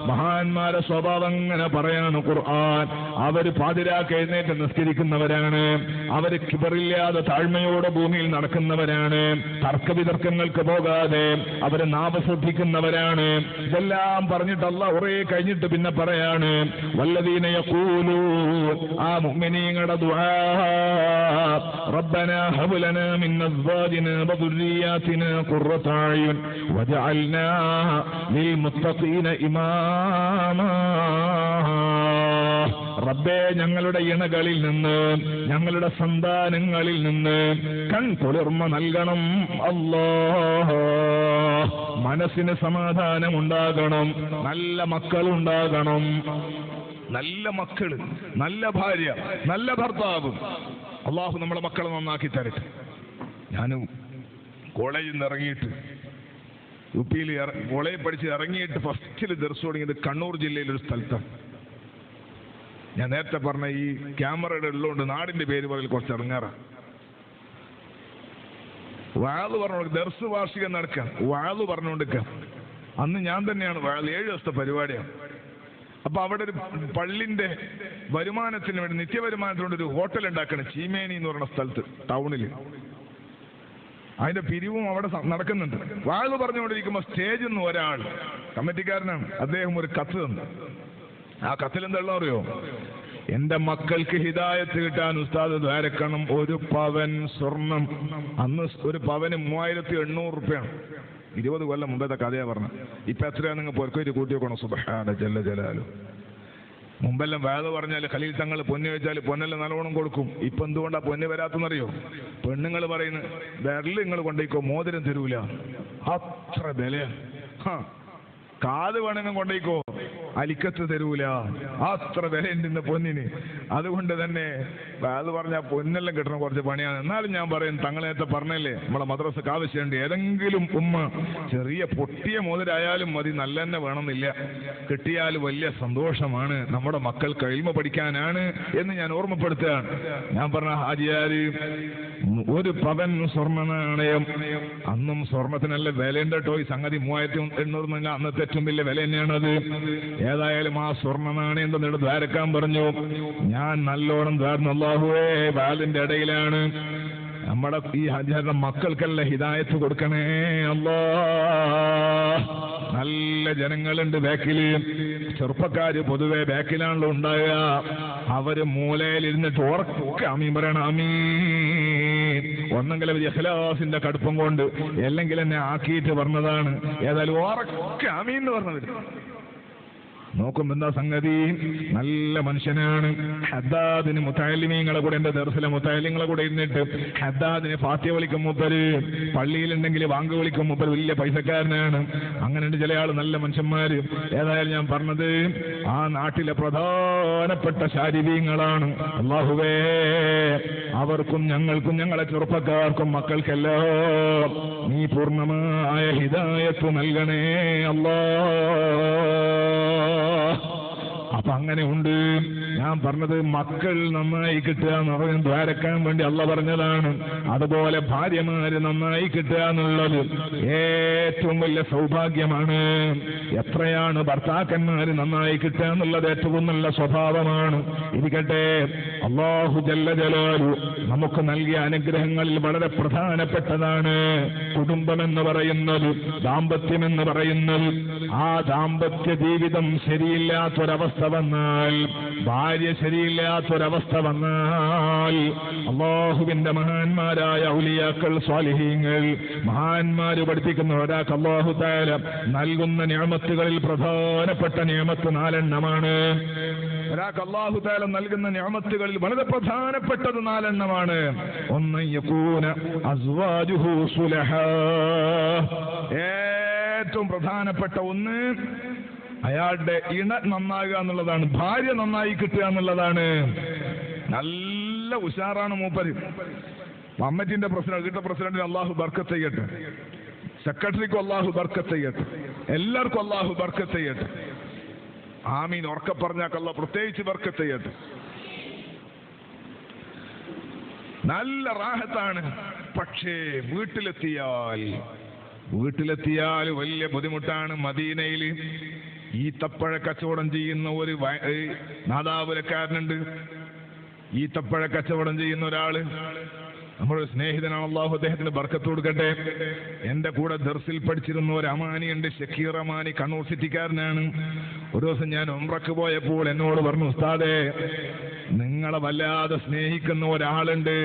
മഹാന്മാരെ സ്വഭാവം അങ്ങനെ പറയാണ് ഖുർആൻ. അവർ പാതിരാക്ക് എഴുന്നേറ്റ് നിസ്കരിക്കുന്നവരാണ്. അവർ കിബറില്ലാതെ താഴ്മയോടെ ഭൂമിയിൽ നടക്കുന്നവരാണ്. തർക്കവിതർക്കങ്ങൾക്ക് പോകാതെ അവര് നാമ ശ്രദ്ധിക്കുന്നവരാണ്. ഇതെല്ലാം പറഞ്ഞിട്ട് അല്ലാഹ് കുറേ കഴിഞ്ഞിട്ട് പിന്നെ പറയാണ്, വല്ലദീന യഖൂലൂൻ, ആ മുഅ്മിനീങ്ങളുടെ ദുആ, റബ്ബനാ ഹബ് ലനാ മിൻ അസ്വാജിനാ വദുർരിയാതിനാ ഖുർറത അയുൻ വജഅൽനാ ലിൽ മുത്തഖീന ഇമാമാ. റബ്ബേ, ഞങ്ങളുടെ ഇണകളിൽ നിന്ന്, ഞങ്ങളുടെ സന്താനങ്ങളിൽ നിന്ന് കൺകുളിർമ നൽകണം. അല്ലാഹ്, മനസ്സിന് സമാധാനം ഉണ്ടാകണം, നല്ല മക്കളുണ്ടാകണം. നല്ല മക്കള്, നല്ല ഭാര്യ, നല്ല ഭർത്താവ്. അള്ളാഹു നമ്മളെ മക്കളെ നന്നാക്കി തരട്ടെ. ഞാൻ കോളേജിൽ നിന്ന് ഇറങ്ങിയിട്ട് UP കോളേജ് പഠിച്ച് ഇറങ്ങിയിട്ട് ഫസ്റ്റിൽ ദർസ് തുടങ്ങിയത് കണ്ണൂർ ജില്ലയിലൊരു സ്ഥലത്താണ്. ഞാൻ നേരത്തെ പറഞ്ഞ ഈ ക്യാമറയുടെ ഉള്ളതുകൊണ്ട് നാടിന്റെ പേര് പറയൽ കുറച്ച് ഇറങ്ങാറാണ്. വാള് പറഞ്ഞു ദർസ് വാർഷികം നടക്കാം, വാള് പറഞ്ഞുകൊണ്ടിരിക്കാം. അന്ന് ഞാൻ തന്നെയാണ് വാള്, 7 ദിവസത്തെ പരിപാടിയാണ്. അപ്പൊ അവിടെ ഒരു പള്ളിന്റെ വരുമാനത്തിന് വേണ്ടി നിത്യവരുമാനത്തിന് വേണ്ടി ഒരു ഹോട്ടൽ ഉണ്ടാക്കണം, ചീമേനി എന്ന് പറയുന്ന സ്ഥലത്ത് ടൗണിൽ. അതിന്റെ പിരിവും അവിടെ നടക്കുന്നുണ്ട്. വാള് പറഞ്ഞുകൊണ്ടിരിക്കുമ്പോൾ സ്റ്റേജിൽ നിന്ന് ഒരാൾ, കമ്മിറ്റിക്കാരനാണ്, അദ്ദേഹം ഒരു കത്ത് തന്നു. ആ കത്തിൽ എന്താ അറിയോ? എന്റെ മക്കൾക്ക് ഹിദായത്ത് കിട്ടാൻ ഉസ്താദ് ദ്വാരക്കണം, 1 പവൻ സ്വർണം. അന്ന് 1 പവന് 3800 രൂപയാണ്. 20 കൊല്ലം മുമ്പത്തെ കഥയാ പറഞ്ഞ. ഇപ്പൊ എത്രയാ നിങ്ങൾ പൊരക്കൊരു കൂട്ടി വെക്കണം? സുബ്ഹാന ജല്ല ജലാലു. മുമ്പെല്ലാം വേദ പറഞ്ഞാൽ ഖലീൽ തങ്ങൾ പൊന്ന് വെച്ചാൽ പൊന്നെല്ലാം നല്ലോണം കൊടുക്കും. ഇപ്പൊ എന്തുകൊണ്ടാ പൊന്ന് വരാത്തെന്നറിയോ? പെണ്ണുങ്ങൾ പറയുന്നു വിരല് നിങ്ങൾ കൊണ്ടേക്കോ, മോതിരം തരൂല, അത്ര വിലയാണ്. കാത് വേണമെങ്കിൽ കൊണ്ടേക്കോ, അലിക്കത്ത് തരൂല, അത്ര വിലയുണ്ട് ഇന്ന് പൊന്നിന്. അതുകൊണ്ട് തന്നെ അത് പറഞ്ഞാൽ പൊന്നെല്ലാം കിട്ടണം കുറച്ച് പണിയാണ്. എന്നാലും ഞാൻ പറയും, തങ്ങൾ നേരത്തെ പറഞ്ഞല്ലേ നമ്മളെ മദ്രസക്ക് ആവശ്യമുണ്ട്. ഏതെങ്കിലും ഉമ്മ ചെറിയ പൊട്ടിയ മോതിരായാലും മതി, നല്ല തന്നെ വേണമെന്നില്ല, കിട്ടിയാൽ വലിയ സന്തോഷമാണ്. നമ്മുടെ മക്കൾക്ക് ഇൽമ പഠിക്കാനാണ് എന്ന് ഞാൻ ഓർമ്മപ്പെടുത്തുകയാണ്. ഞാൻ പറഞ്ഞ ഹാജിയാര് 1 പവൻ സ്വർണ്ണ നാണയം. അന്നും സ്വർണത്തിനല്ല വിലയുണ്ട് കേട്ടോ. ഈ സംഗതി 3800 അന്നത്തെ ഏറ്റവും വലിയ വില തന്നെയാണത്. ഏതായാലും ആ സ്വർണ്ണ നാണയം തന്നിട്ട് ദ്വാരക്കാൻ പറഞ്ഞു. ഞാൻ നല്ലോണം ദ്വാരുന്നു. അല്ലാഹുവേ, വാലിന്റെ ഇടയിലാണ് നമ്മുടെ ഈ ഹജ്ജാരുടെ മക്കൾക്കല്ല ഹിദായത്ത് കൊടുക്കണേ അല്ലാ. നല്ല ജനങ്ങളുണ്ട് ബാക്കില്, ചെറുപ്പക്കാര് പൊതുവെ ബാക്കിലാണല്ലോ ഉണ്ടാകുക. അവര് മൂലയിലിരുന്നിട്ട് ഉറക്കെ ആമീൻ പറയണം. ആമീൻ. ഒന്നെങ്കിൽ അവർ ഇഖ്ലാസിന്റെ കടുപ്പം കൊണ്ട് അല്ലെങ്കിൽ എന്നെ ആക്കിയിട്ട് പറഞ്ഞതാണ്. ഏതായാലും ഉറക്കെ ആമീൻ എന്ന് പറഞ്ഞത് നോക്കുമ്പോ എന്താ സംഗതി? നല്ല മനുഷ്യനാണ്. ഹദ്ദാദിന് മുത്തഅല്ലിമീങ്ങളെ കൂടെ, എന്റെ ദർസിലെ മുത്തഅല്ലിങ്ങളെ കൂടെ ഇരുന്നിട്ട് ഹദ്ദാദിന് ഫാത്തിഹ വിളിക്കും മൂപ്പര്, പള്ളിയിലുണ്ടെങ്കിൽ വാങ്ക് വിളിക്കും മൂപ്പര്, വലിയ പൈസക്കാരനാണ്. അങ്ങനെയുണ്ട് ചില ആള് നല്ല മനുഷ്യന്മാര്. ഏതായാലും ഞാൻ പറഞ്ഞത് ആ നാട്ടിലെ പ്രധാനപ്പെട്ട ശാരീരികങ്ങളാണ്. അല്ലാഹുവേ, അവർക്കും ഞങ്ങൾക്കും ഞങ്ങളെ ചെറുപ്പക്കാർക്കും മക്കൾക്കെല്ലാം നീ പൂർണ്ണമായ ഹിദായത്ത് നൽകണേ അല്ലാ. അപ്പൊ അങ്ങനെ ഉണ്ട്. ഞാൻ പറഞ്ഞത് മക്കൾ നന്നായി കിട്ടുക എന്ന് പറയുന്നത് ദ്വാരക്കാൻ വേണ്ടി അള്ള പറഞ്ഞതാണ്. അതുപോലെ ഭാര്യമാര് നന്നായി കിട്ടുക എന്നുള്ളത് ഏറ്റവും വലിയ സൗഭാഗ്യമാണ്. എത്രയാണ് ഭർത്താക്കന്മാര് നന്നായി കിട്ടുക എന്നുള്ളത് ഏറ്റവും നല്ല സ്വഭാവമാണ്. ഇരിക്കട്ടെ, അല്ലാഹു ജല്ല ജലാലു നമുക്ക് നൽകിയ അനുഗ്രഹങ്ങളിൽ വളരെ പ്രധാനപ്പെട്ടതാണ് കുടുംബമെന്ന് പറയുന്നത്, ദാമ്പത്യമെന്ന് പറയുന്നത്. ആ ദാമ്പത്യ ജീവിതം ശരിയില്ലാത്തൊരവസ്ഥ വന്നാൽ, ഭാര്യ ശരിയില്ലാത്തൊരവസ്ഥ വന്നാൽ, അല്ലാഹുവിന്റെ മഹാന്മാരായ ഔലിയാക്കൾ, സ്വാലിഹീങ്ങൾ, മഹാന്മാര് പഠിപ്പിക്കുന്ന ഒരാൾക്ക് അല്ലാഹു തആല നൽകുന്ന നിഅമത്തുകളിൽ പ്രധാനപ്പെട്ട നിഅമത്ത് 4 എണ്ണമാണ്. ഒരാൾക്ക് അല്ലാഹു തആല നൽകുന്ന നിഅമത്തുകളിൽ വളരെ പ്രധാനപ്പെട്ടത് 4 എണ്ണമാണ്. ഒന്ന് യകൂന അസ്വാജുഹു സുലഹാ. ഏറ്റവും പ്രധാനപ്പെട്ട ഒന്ന് അയാളുടെ ഇണ നന്നാകുക എന്നുള്ളതാണ്, ഭാര്യ നന്നായി കിട്ടുക എന്നുള്ളതാണ്. നല്ല ഉഷാറാണ് മൂപ്പര്. കമ്മിറ്റിന്റെ പ്രസിഡന്റ്, കിട്ട പ്രസിഡന്റിന് അല്ലാഹു ബർക്കത്ത് ചെയ്യട്ടെ, സെക്രട്ടറിക്കും അല്ലാഹു ബർക്കത്ത് ചെയ്യട്ടെ, എല്ലാവർക്കും അല്ലാഹു ബർക്കത്ത് ചെയ്യട്ടെ. ആമീൻ. ഉറക്കെ പറഞ്ഞാൽ അല്ലാഹു പ്രത്യേകിച്ച് ബർക്കത്ത് ചെയ്യട്ടെ. നല്ല റാഹത്താണ്. പക്ഷേ വീട്ടിലെത്തിയാൽ വലിയ ബുദ്ധിമുട്ടാണ്. മദീനയിൽ ഈത്തപ്പഴ കച്ചവടം ചെയ്യുന്ന ഒരു നാദാപുരക്കാരനുണ്ട്. ഈത്തപ്പഴ കച്ചവടം ചെയ്യുന്ന ഒരാള്, നമ്മുടെ സ്നേഹിതനാണ്, അല്ലാഹു അദ്ദേഹത്തിന് ബർക്കത്ത് കൊടുക്കട്ടെ. എന്റെ കൂടെ ദർസിൽ പഠിച്ചിരുന്ന ഒരു അമാനിയുണ്ട്, ഷക്കീർ അമാനി, കണ്ണൂർ സിറ്റിക്കാരനാണ്. ഒരു ദിവസം ഞാൻ ഉംറക്ക് പോയപ്പോൾ എന്നോട് പറഞ്ഞു, ഉസ്താദേ, നിങ്ങളെ വല്ലാതെ സ്നേഹിക്കുന്ന ഒരാളുണ്ട്,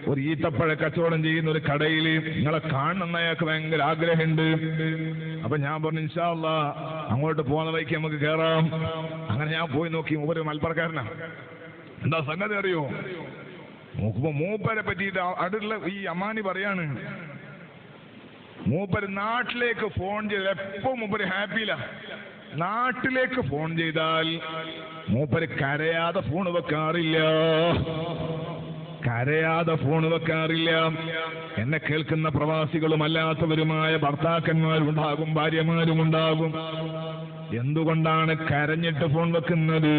ഒരു ഈത്തപ്പഴ കച്ചവടം ചെയ്യുന്ന ഒരു കടയിൽ, നിങ്ങളെ കാണണമെന്ന് അയാൾക്ക് ഭയങ്കര ആഗ്രഹമുണ്ട്. അപ്പൊ ഞാൻ പറഞ്ഞു, ഇൻഷാ അല്ലാഹ് അങ്ങോട്ട് പോകുന്ന വഴിക്ക് നമുക്ക് കയറാം. അങ്ങനെ ഞാൻ പോയി നോക്കി. ഒരു മലപ്പുറക്കാരനാ. എന്താ സംഗതി അറിയോ? മൂപ്പരെ പറ്റിയിട്ട് അടുത്തുള്ള ഈ അമാനി പറയാണ്, മൂപ്പര് നാട്ടിലേക്ക് ഫോൺ ചെയ്ത് എപ്പോ മൂപ്പര് ഹാപ്പിയില്ല. നാട്ടിലേക്ക് ഫോൺ ചെയ്താൽ മൂപ്പര് കരയാതെ ഫോൺ വെക്കാറില്ല. കരയാതെ ഫോൺ വെക്കാറില്ല. എന്നെ കേൾക്കുന്ന പ്രവാസികളും അല്ലാത്തവരുമായ ഭർത്താക്കന്മാരുണ്ടാകും, ഭാര്യമാരുമുണ്ടാകും. എന്തുകൊണ്ടാണ് കരഞ്ഞിട്ട് ഫോൺ വെക്കുന്നത്?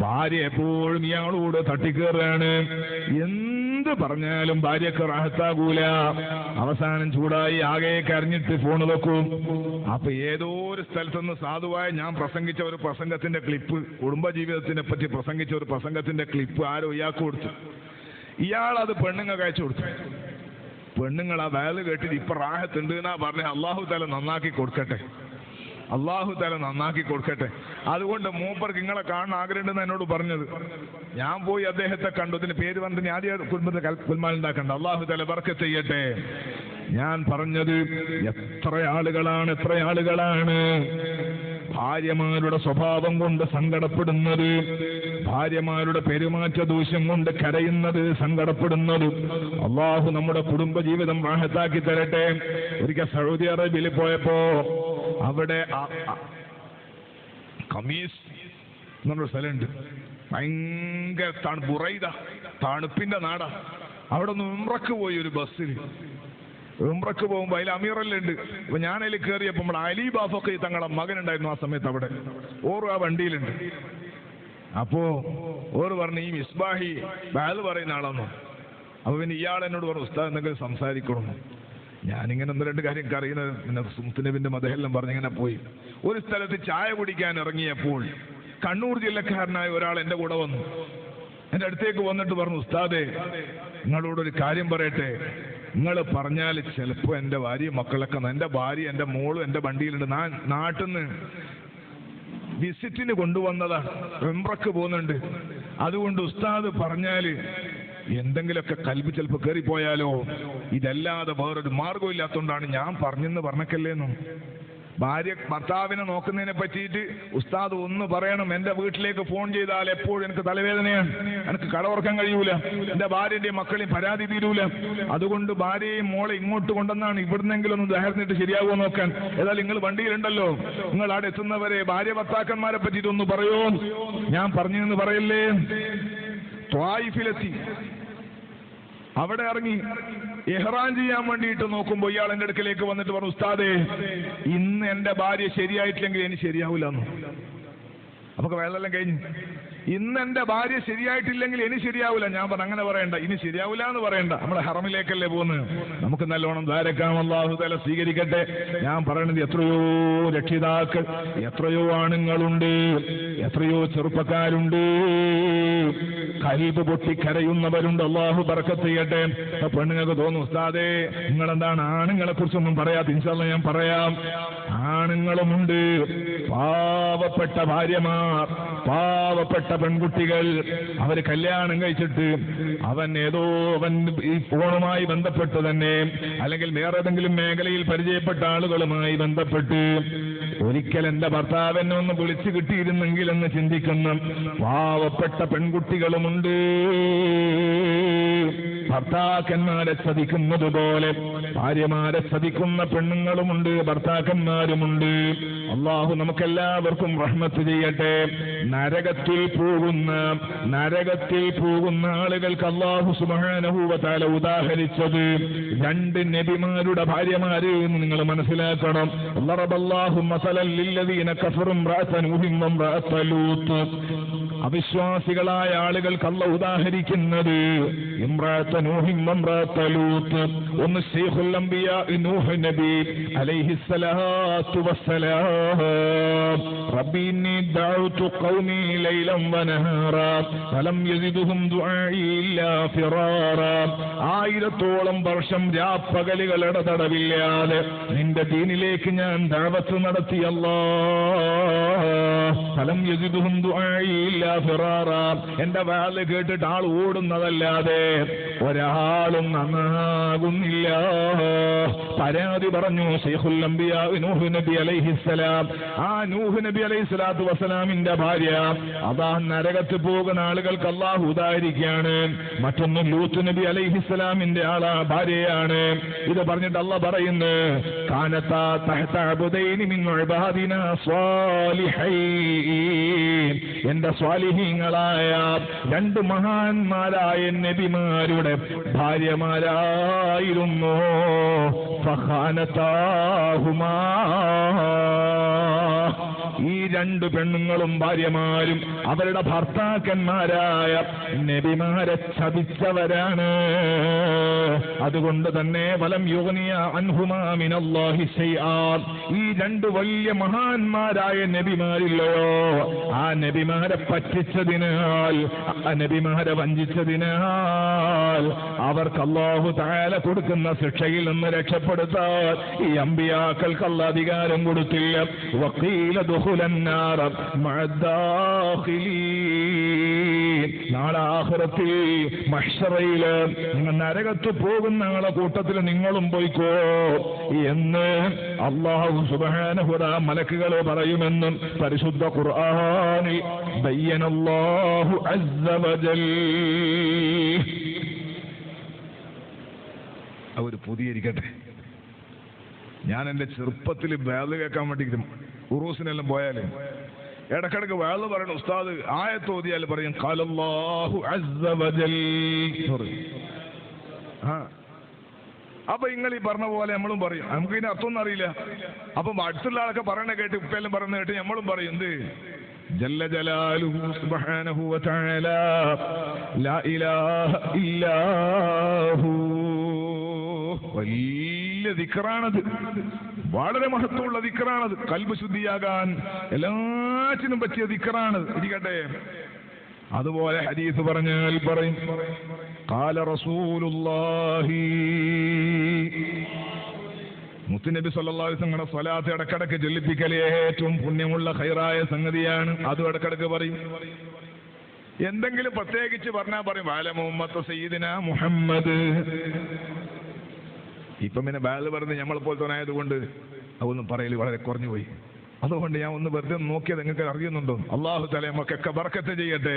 ഭാര്യ എപ്പോഴും ഇയാളോട് തട്ടിക്കേറാണ്. എന്ത് പറഞ്ഞാലും ഭാര്യക്ക് റാഹത്താകൂല. അവസാനം ചൂടായി ആകെ കരഞ്ഞിട്ട് ഫോൺ വെക്കും. അപ്പൊ ഏതോ ഒരു സ്ഥലത്തുനിന്ന് സാധുവായ ഞാൻ പ്രസംഗിച്ച ഒരു പ്രസംഗത്തിന്റെ ക്ലിപ്പ്, കുടുംബജീവിതത്തിനെ പറ്റി പ്രസംഗിച്ച ഒരു പ്രസംഗത്തിന്റെ ക്ലിപ്പ് ആരോ ഇയാൾക്ക് കൊടുത്തു. ഇയാൾ അത് പെണ്ണുങ്ങൾക്ക് അയച്ചു കൊടുത്തു. പെണ്ണുങ്ങൾ ആ വയല് കേട്ടിട്ട് ഇപ്പൊ റാഹത്തുണ്ട് എന്നാ പറഞ്ഞ. അള്ളാഹു തആല നന്നാക്കി കൊടുക്കട്ടെ, അള്ളാഹു തആല നന്നാക്കി കൊടുക്കട്ടെ. അതുകൊണ്ട് മൂപ്പർക്ക് നിങ്ങളെ കാണാൻ ആഗ്രഹമുണ്ടെന്ന് എന്നോട് പറഞ്ഞത്. ഞാൻ പോയി അദ്ദേഹത്തെ കണ്ടു. ഇതിന് പേര് പറഞ്ഞിട്ട് ആദ്യം കുടുംബത്തെ കുൽമാൽ ഉണ്ടാക്കണ്ട. അള്ളാഹു തആല ബർക്കത്ത് ചെയ്യട്ടെ. ഞാൻ പറഞ്ഞത് എത്ര ആളുകളാണ് ഭാര്യമാരുടെ സ്വഭാവം കൊണ്ട് സങ്കടപ്പെടുന്നത്, ഭാര്യമാരുടെ പെരുമാറ്റ ദൂഷ്യം കൊണ്ട് കരയുന്നത്, സങ്കടപ്പെടുന്നത്. അള്ളാഹു നമ്മുടെ കുടുംബജീവിതം റാഹത്താക്കി തരട്ടെ. ഒരിക്കൽ സൗദി അറേബ്യയിൽ പോയപ്പോ അവിടെ കമീസ് എന്നൊരു സ്ഥലമുണ്ട്. ഭയങ്കര ബുറൈദ, തണുപ്പിന്റെ നാടാ. അവിടെ നിന്ന് ഉംറക്ക് പോയി ഒരു ബസ്സിൽ. ഉംറക്ക് പോകുമ്പോ അതിൽ അമീറല്ലുണ്ട്. അപ്പൊ ഞാനതിൽ കയറിയപ്പോ നമ്മുടെ അലി ബാഫൊക്കെ തങ്ങളുടെ മകനുണ്ടായിരുന്നു ആ സമയത്ത് അവിടെ. ഓരോ ആ വണ്ടിയിലുണ്ട്. അപ്പോ ഓറ് പറഞ്ഞു ഈ മിസ്ബാഹി ബാല് പറയുന്ന ആളാണോ? അപ്പൊ പിന്നെ ഇയാൾ എന്നോട് പറഞ്ഞു ഉസ്താദ് എന്തെങ്കിലും സംസാരിക്കണം. ഞാനിങ്ങനെ ഒന്ന് രണ്ട് കാര്യം അറിയുന്നത് പിന്നെ സുമുത്തുനബിന്റെ മദഹെല്ലാം പറഞ്ഞിങ്ങനെ പോയി. ഒരു സ്ഥലത്ത് ചായ കുടിക്കാൻ ഇറങ്ങിയപ്പോൾ കണ്ണൂർ ജില്ലക്കാരനായ ഒരാൾ എൻ്റെ കൂടെ വന്നു. എൻ്റെ അടുത്തേക്ക് വന്നിട്ട് പറഞ്ഞു ഉസ്താദേ, നിങ്ങളോടൊരു കാര്യം പറയട്ടെ. നിങ്ങൾ പറഞ്ഞാൽ ചിലപ്പോ എൻ്റെ ഭാര്യയും മക്കളൊക്കെ, എൻ്റെ ഭാര്യ എൻ്റെ മോളും എൻ്റെ വണ്ടിയിലുണ്ട്. നാട്ടിൽ നിന്ന് വിസിറ്റിന് കൊണ്ടുവന്നതാ, ഉംറക്ക് പോകുന്നുണ്ട്. അതുകൊണ്ട് ഉസ്താദ് പറഞ്ഞാല് എന്തെങ്കിലുമൊക്കെ കൽബ് ചിലപ്പോൾ കയറിപ്പോയാലോ, ഇതല്ലാതെ വേറൊരു മാർഗം ഇല്ലാത്തതുകൊണ്ടാണ് ഞാൻ പറഞ്ഞെന്ന് പറഞ്ഞക്കല്ലേന്നും. ഭർത്താവിനെ നോക്കുന്നതിനെ പറ്റിയിട്ട് ഉസ്താദ് ഒന്ന് പറയണം. എൻ്റെ വീട്ടിലേക്ക് ഫോൺ ചെയ്താൽ എപ്പോഴും എനിക്ക് തലവേദനയാണ്, എനിക്ക് കടവർക്കാൻ കഴിയൂല, എൻ്റെ ഭാര്യൻ്റെയും മക്കളെയും പരാതി തീരൂല. അതുകൊണ്ട് ഭാര്യയും മോളെ ഇങ്ങോട്ട് കൊണ്ടെന്നാണ്, ഇവിടുന്നെങ്കിലും ഒന്ന് ദഹർന്നിട്ട് ശരിയാകുമോ നോക്കാൻ. ഏതായാലും നിങ്ങൾ വണ്ടിയിലുണ്ടല്ലോ, നിങ്ങൾ അവിടെ എത്തുന്നവരെ ഭാര്യ ഭർത്താക്കന്മാരെ പറ്റിയിട്ടൊന്ന് പറയോ. ഞാൻ പറഞ്ഞെന്ന് പറയല്ലേ. ത്വായിഫിലെത്തി, അവിടെ ഇറങ്ങി ഇഹ്റാം ചെയ്യാൻ വേണ്ടിയിട്ട് നോക്കുമ്പോ ഇയാൾ എൻ്റെ അടുക്കലേക്ക് വന്നിട്ട് പറഞ്ഞു ഉസ്താദേ, ഇന്ന് എൻ്റെ ഭാര്യ ശരിയായിട്ടില്ലെങ്കിൽ ഇനി ശരിയാവൂലെന്നു. അപ്പൊ വേളെല്ലാം കഴിഞ്ഞു. ഇന്ന് എൻ്റെ ഭാര്യ ശരിയായിട്ടില്ലെങ്കിൽ ഇനി ശരിയാവൂല. ഞാൻ പറഞ്ഞു അങ്ങനെ പറയണ്ട, ഇനി ശരിയാവൂല എന്ന് പറയണ്ട, നമ്മളെ ഹറമിലേക്കല്ലേ പോകുന്നത്. നമുക്ക് നല്ലോണം ദ്വാരക്കാം, അല്ലാഹു തആല സ്വീകരിക്കട്ടെ. ഞാൻ പറയുന്നത് എത്രയോ രക്ഷിതാക്കൾ, എത്രയോ ആണുങ്ങളുണ്ട്, എത്രയോ ചെറുപ്പക്കാരുണ്ട്, കൽബ് പൊട്ടിക്കരയുന്നവരുണ്ട്. അല്ലാഹു ബർക്കത്ത് ചെയ്യട്ടെ. പെണ്ണുങ്ങൾക്ക് തോന്നും ഉസ്താദേ നിങ്ങളെന്താണ് ആണുങ്ങളെ കുറിച്ചൊന്നും പറയാത്ത. ഇൻഷാ അല്ലാഹ് ഞാൻ പറയാം. ആണുങ്ങളുമുണ്ട്, പാവപ്പെട്ട ഭാര്യമാർ, പാവപ്പെട്ട പെൺകുട്ടികൾ. അവര് കല്യാണം കഴിച്ചിട്ട് അവൻ ഈ ഫോണുമായി ബന്ധപ്പെട്ട് തന്നെ അല്ലെങ്കിൽ വേറെ ഏതെങ്കിലും മേഖലയിൽ പരിചയപ്പെട്ട ആളുകളുമായി ബന്ധപ്പെട്ട് ഒരിക്കൽ എന്റെ ഭർത്താവിനെ ഒന്ന് വിളിച്ചു കിട്ടിയിരുന്നെങ്കിൽ എന്ന് ചിന്തിക്കുന്ന പാവപ്പെട്ട പെൺകുട്ടികളുമുണ്ട്. ഭർത്താക്കന്മാരെ ചതിക്കുന്നത് പോലെ ഭാര്യമാരെ ചതിക്കുന്ന പെണ്ണുങ്ങളുമുണ്ട്, ഭർത്താക്കന്മാരുമുണ്ട്. അള്ളാഹു നമുക്കെല്ലാവർക്കും റഹ്മത്ത് ചെയ്യട്ടെ. നരകത്തിൽ പോകുന്ന ആളുകൾക്ക് അല്ലാഹു സുബ്ഹാനഹു വ തആല ഉദാഹരിച്ചത് രണ്ട് നബിമാരുടെ ഭാര്യമാര് എന്ന് നിങ്ങൾ മനസ്സിലാക്കണം. ളറബല്ലാഹു മസലൻ ലില്ലദീന കഫറു ഇംറഅത നൂഹിൻ വഇംറഅത ലൂത്ത്. അവിശ്വാസികളായ ആളുകൾക്ക് അല്ലാഹു ഉദാഹരിക്കുന്നത് ഇംറഅത നൂഹിൻ വഇംറഅത ലൂത്ത്. ഒന്ന് ശൈഖുൽ അംബിയാ നൂഹ് നബി അലൈഹിസ്സലാത്തു വസ്സലാം. റബ്ബി ഇന്നി ദഅഉതു ഖൗമി ലൈലൻ വനഹാറാ ഫലം യസിദുഹും ദുആഇ ഇല്ലാ ഫിറാറാ. 1000 വർഷം രാപ്പകലുകൾ ഇടതടവില്ലാതെ നിന്റെ ദീനിലേക്ക് ഞാൻ ദഅവത്ത് നടത്തി. അല്ലാഹ് ഫലം യസിദുഹും ദുആഇ ഇല്ലാ ഫിറാറാ. എന്റെ വാല് കേട്ടിട്ട് ആൾ ഓടുന്നതല്ലാതെ ഒരാളും നന്നാകുന്നില്ല. പരാതി പറഞ്ഞു ശൈഖുൽ അംബിയാ നൂഹ് നബി അലൈഹിസ്സലാം. ആ നൂഹ് നബി അലൈഹിസ്സലാത്തു വസ്സലാമിന്റെ ഭാര്യ അതാ നരകത്ത് പോകുന്ന ആളുകൾക്ക് അല്ലാഹു ഉദാഹരിക്കുകയാണ്. മറ്റൊന്ന് ലൂത്ത് നബി അലൈഹിസ്സലാമിന്റെ ഭാര്യയാണ്. ഇത് പറഞ്ഞിട്ട് അല്ലാഹ് പറയുന്നു കാനതാ തഹ്ത അബ്ദൈനി മിൻ ഇബാദിനാ സ്വാലിഹീൻ. എന്റെ സ്വാലിഹീൻ സാലിഹീങ്ങളായ രണ്ട് മഹാന്മാരായ നബിമാരുടെ ഭാര്യമാരായിരുന്നു. ഫഖാനതാഹുമാ, ഈ രണ്ട് പെണ്ണുങ്ങളും ഭാര്യമാരും അവരുടെ ഭർത്താക്കന്മാരായ നബിമാരെ ചതിച്ചവരാണ്. അതുകൊണ്ട് തന്നെ വലം യുഗ്നിയ അൻഹുമാ മിനല്ലാഹി ശൈആ, ഈ രണ്ട് വലിയ മഹാന്മാരായ നബിമാരില്ലയോ, ആ നബിമാരെ പറ്റിച്ചതിനാൽ, ആ നബിമാരെ വഞ്ചിച്ചതിനാൽ അവർക്ക് അല്ലാഹു തആല കൊടുക്കുന്ന ശിക്ഷയിൽ നിന്ന് രക്ഷപ്പെടുത്താൻ ഈ അമ്പിയാക്കൾക്ക് അല്ലാഹു അധികാരം കൊടുത്തില്ല. വഖീല ദുഖുലന്നാർ മഅദ്ദാഖിലീൻ, നാളെ ആഖിറത്തിൽ മഹ്ശറയിൽ നിങ്ങൾ നരകത്ത് പോകുന്ന ആളെ കൂട്ടത്തിൽ നിങ്ങളും പോയിക്കോ എന്ന് അല്ലാഹു സുബ്ഹാനഹു വ തആല മലക്കുകൾ പറയുമെന്നും പരിശുദ്ധ ഖുർആനിൽ ബയ്യനല്ലാഹു അസ്സ വജൽ. അവർ പുതിയിരിക്കട്ടെ. ഞാൻ എൻ്റെ ചെറുപ്പത്തിൽ വേദ കേൾക്കാൻ വേണ്ടി ഉറൂസിനെല്ലാം പോയാലും ഇടക്കിടക്ക് വേദ പറയണ ഉസ്താദ് ആയത്ത് ഓതിയാൽ പറയും ഖാലല്ലാഹു അസ്സ വജൽ. അപ്പൊ നിങ്ങൾ ഈ പറഞ്ഞ പോലെ നമ്മളും പറയും. നമുക്ക് ഇതിന് അർത്ഥമൊന്നും അറിയില്ല. അപ്പം അടുത്തുള്ള ആളൊക്കെ പറയണ കേട്ട് ഉപ്പെല്ലാം പറയുന്ന കേട്ട് നമ്മളും പറയും എന്ത് ജല്ല ജലാലുഹു സുബ്ഹാനഹു വ തആല ലാ ഇലാഹ ഇല്ലാഹു. വലിയ ദിക്റാണത്, വളരെ മഹത്വമുള്ള ദിക്റാണത്. ഖൽബ് ശുദ്ധിയാകാൻ എല്ലാറ്റിനും പറ്റിയ ദിക്റാണ്. ഇരിക്കട്ടെ, അതുപോലെ ഹദീസ് പറഞ്ഞാൽ പറയും ഖാല റസൂലുള്ളാഹി, മുത്തുനബി സല്ലല്ലാഹു അലൈഹി വസല്ലം സ്വലാത്ത് ഇടക്കിടക്ക് ചൊല്ലിപ്പിക്കൽ ഏറ്റവും പുണ്യമുള്ള ഖൈറായ സംഗതിയാണ്. അതും ഇടക്കിടക്ക് പറയും. എന്തെങ്കിലും പ്രത്യേകിച്ച് പറഞ്ഞാൽ പറയും വാല മുഹമ്മദ് സയ്യിദിന മുഹമ്മദ്. ഇപ്പം പിന്നെ ബാല് പറഞ്ഞ് നമ്മളെ പോലത്തെ ആയതുകൊണ്ട് അതൊന്നും പറയൽ വളരെ കുറഞ്ഞു പോയി. അതുകൊണ്ട് ഞാൻ ഒന്ന് വെറുതെ നോക്കിയത് നിങ്ങൾക്ക് അറിയുന്നുണ്ടോ? അള്ളാഹു തആല നമുക്കൊക്കെ ബർക്കത്ത് ചെയ്യട്ടെ.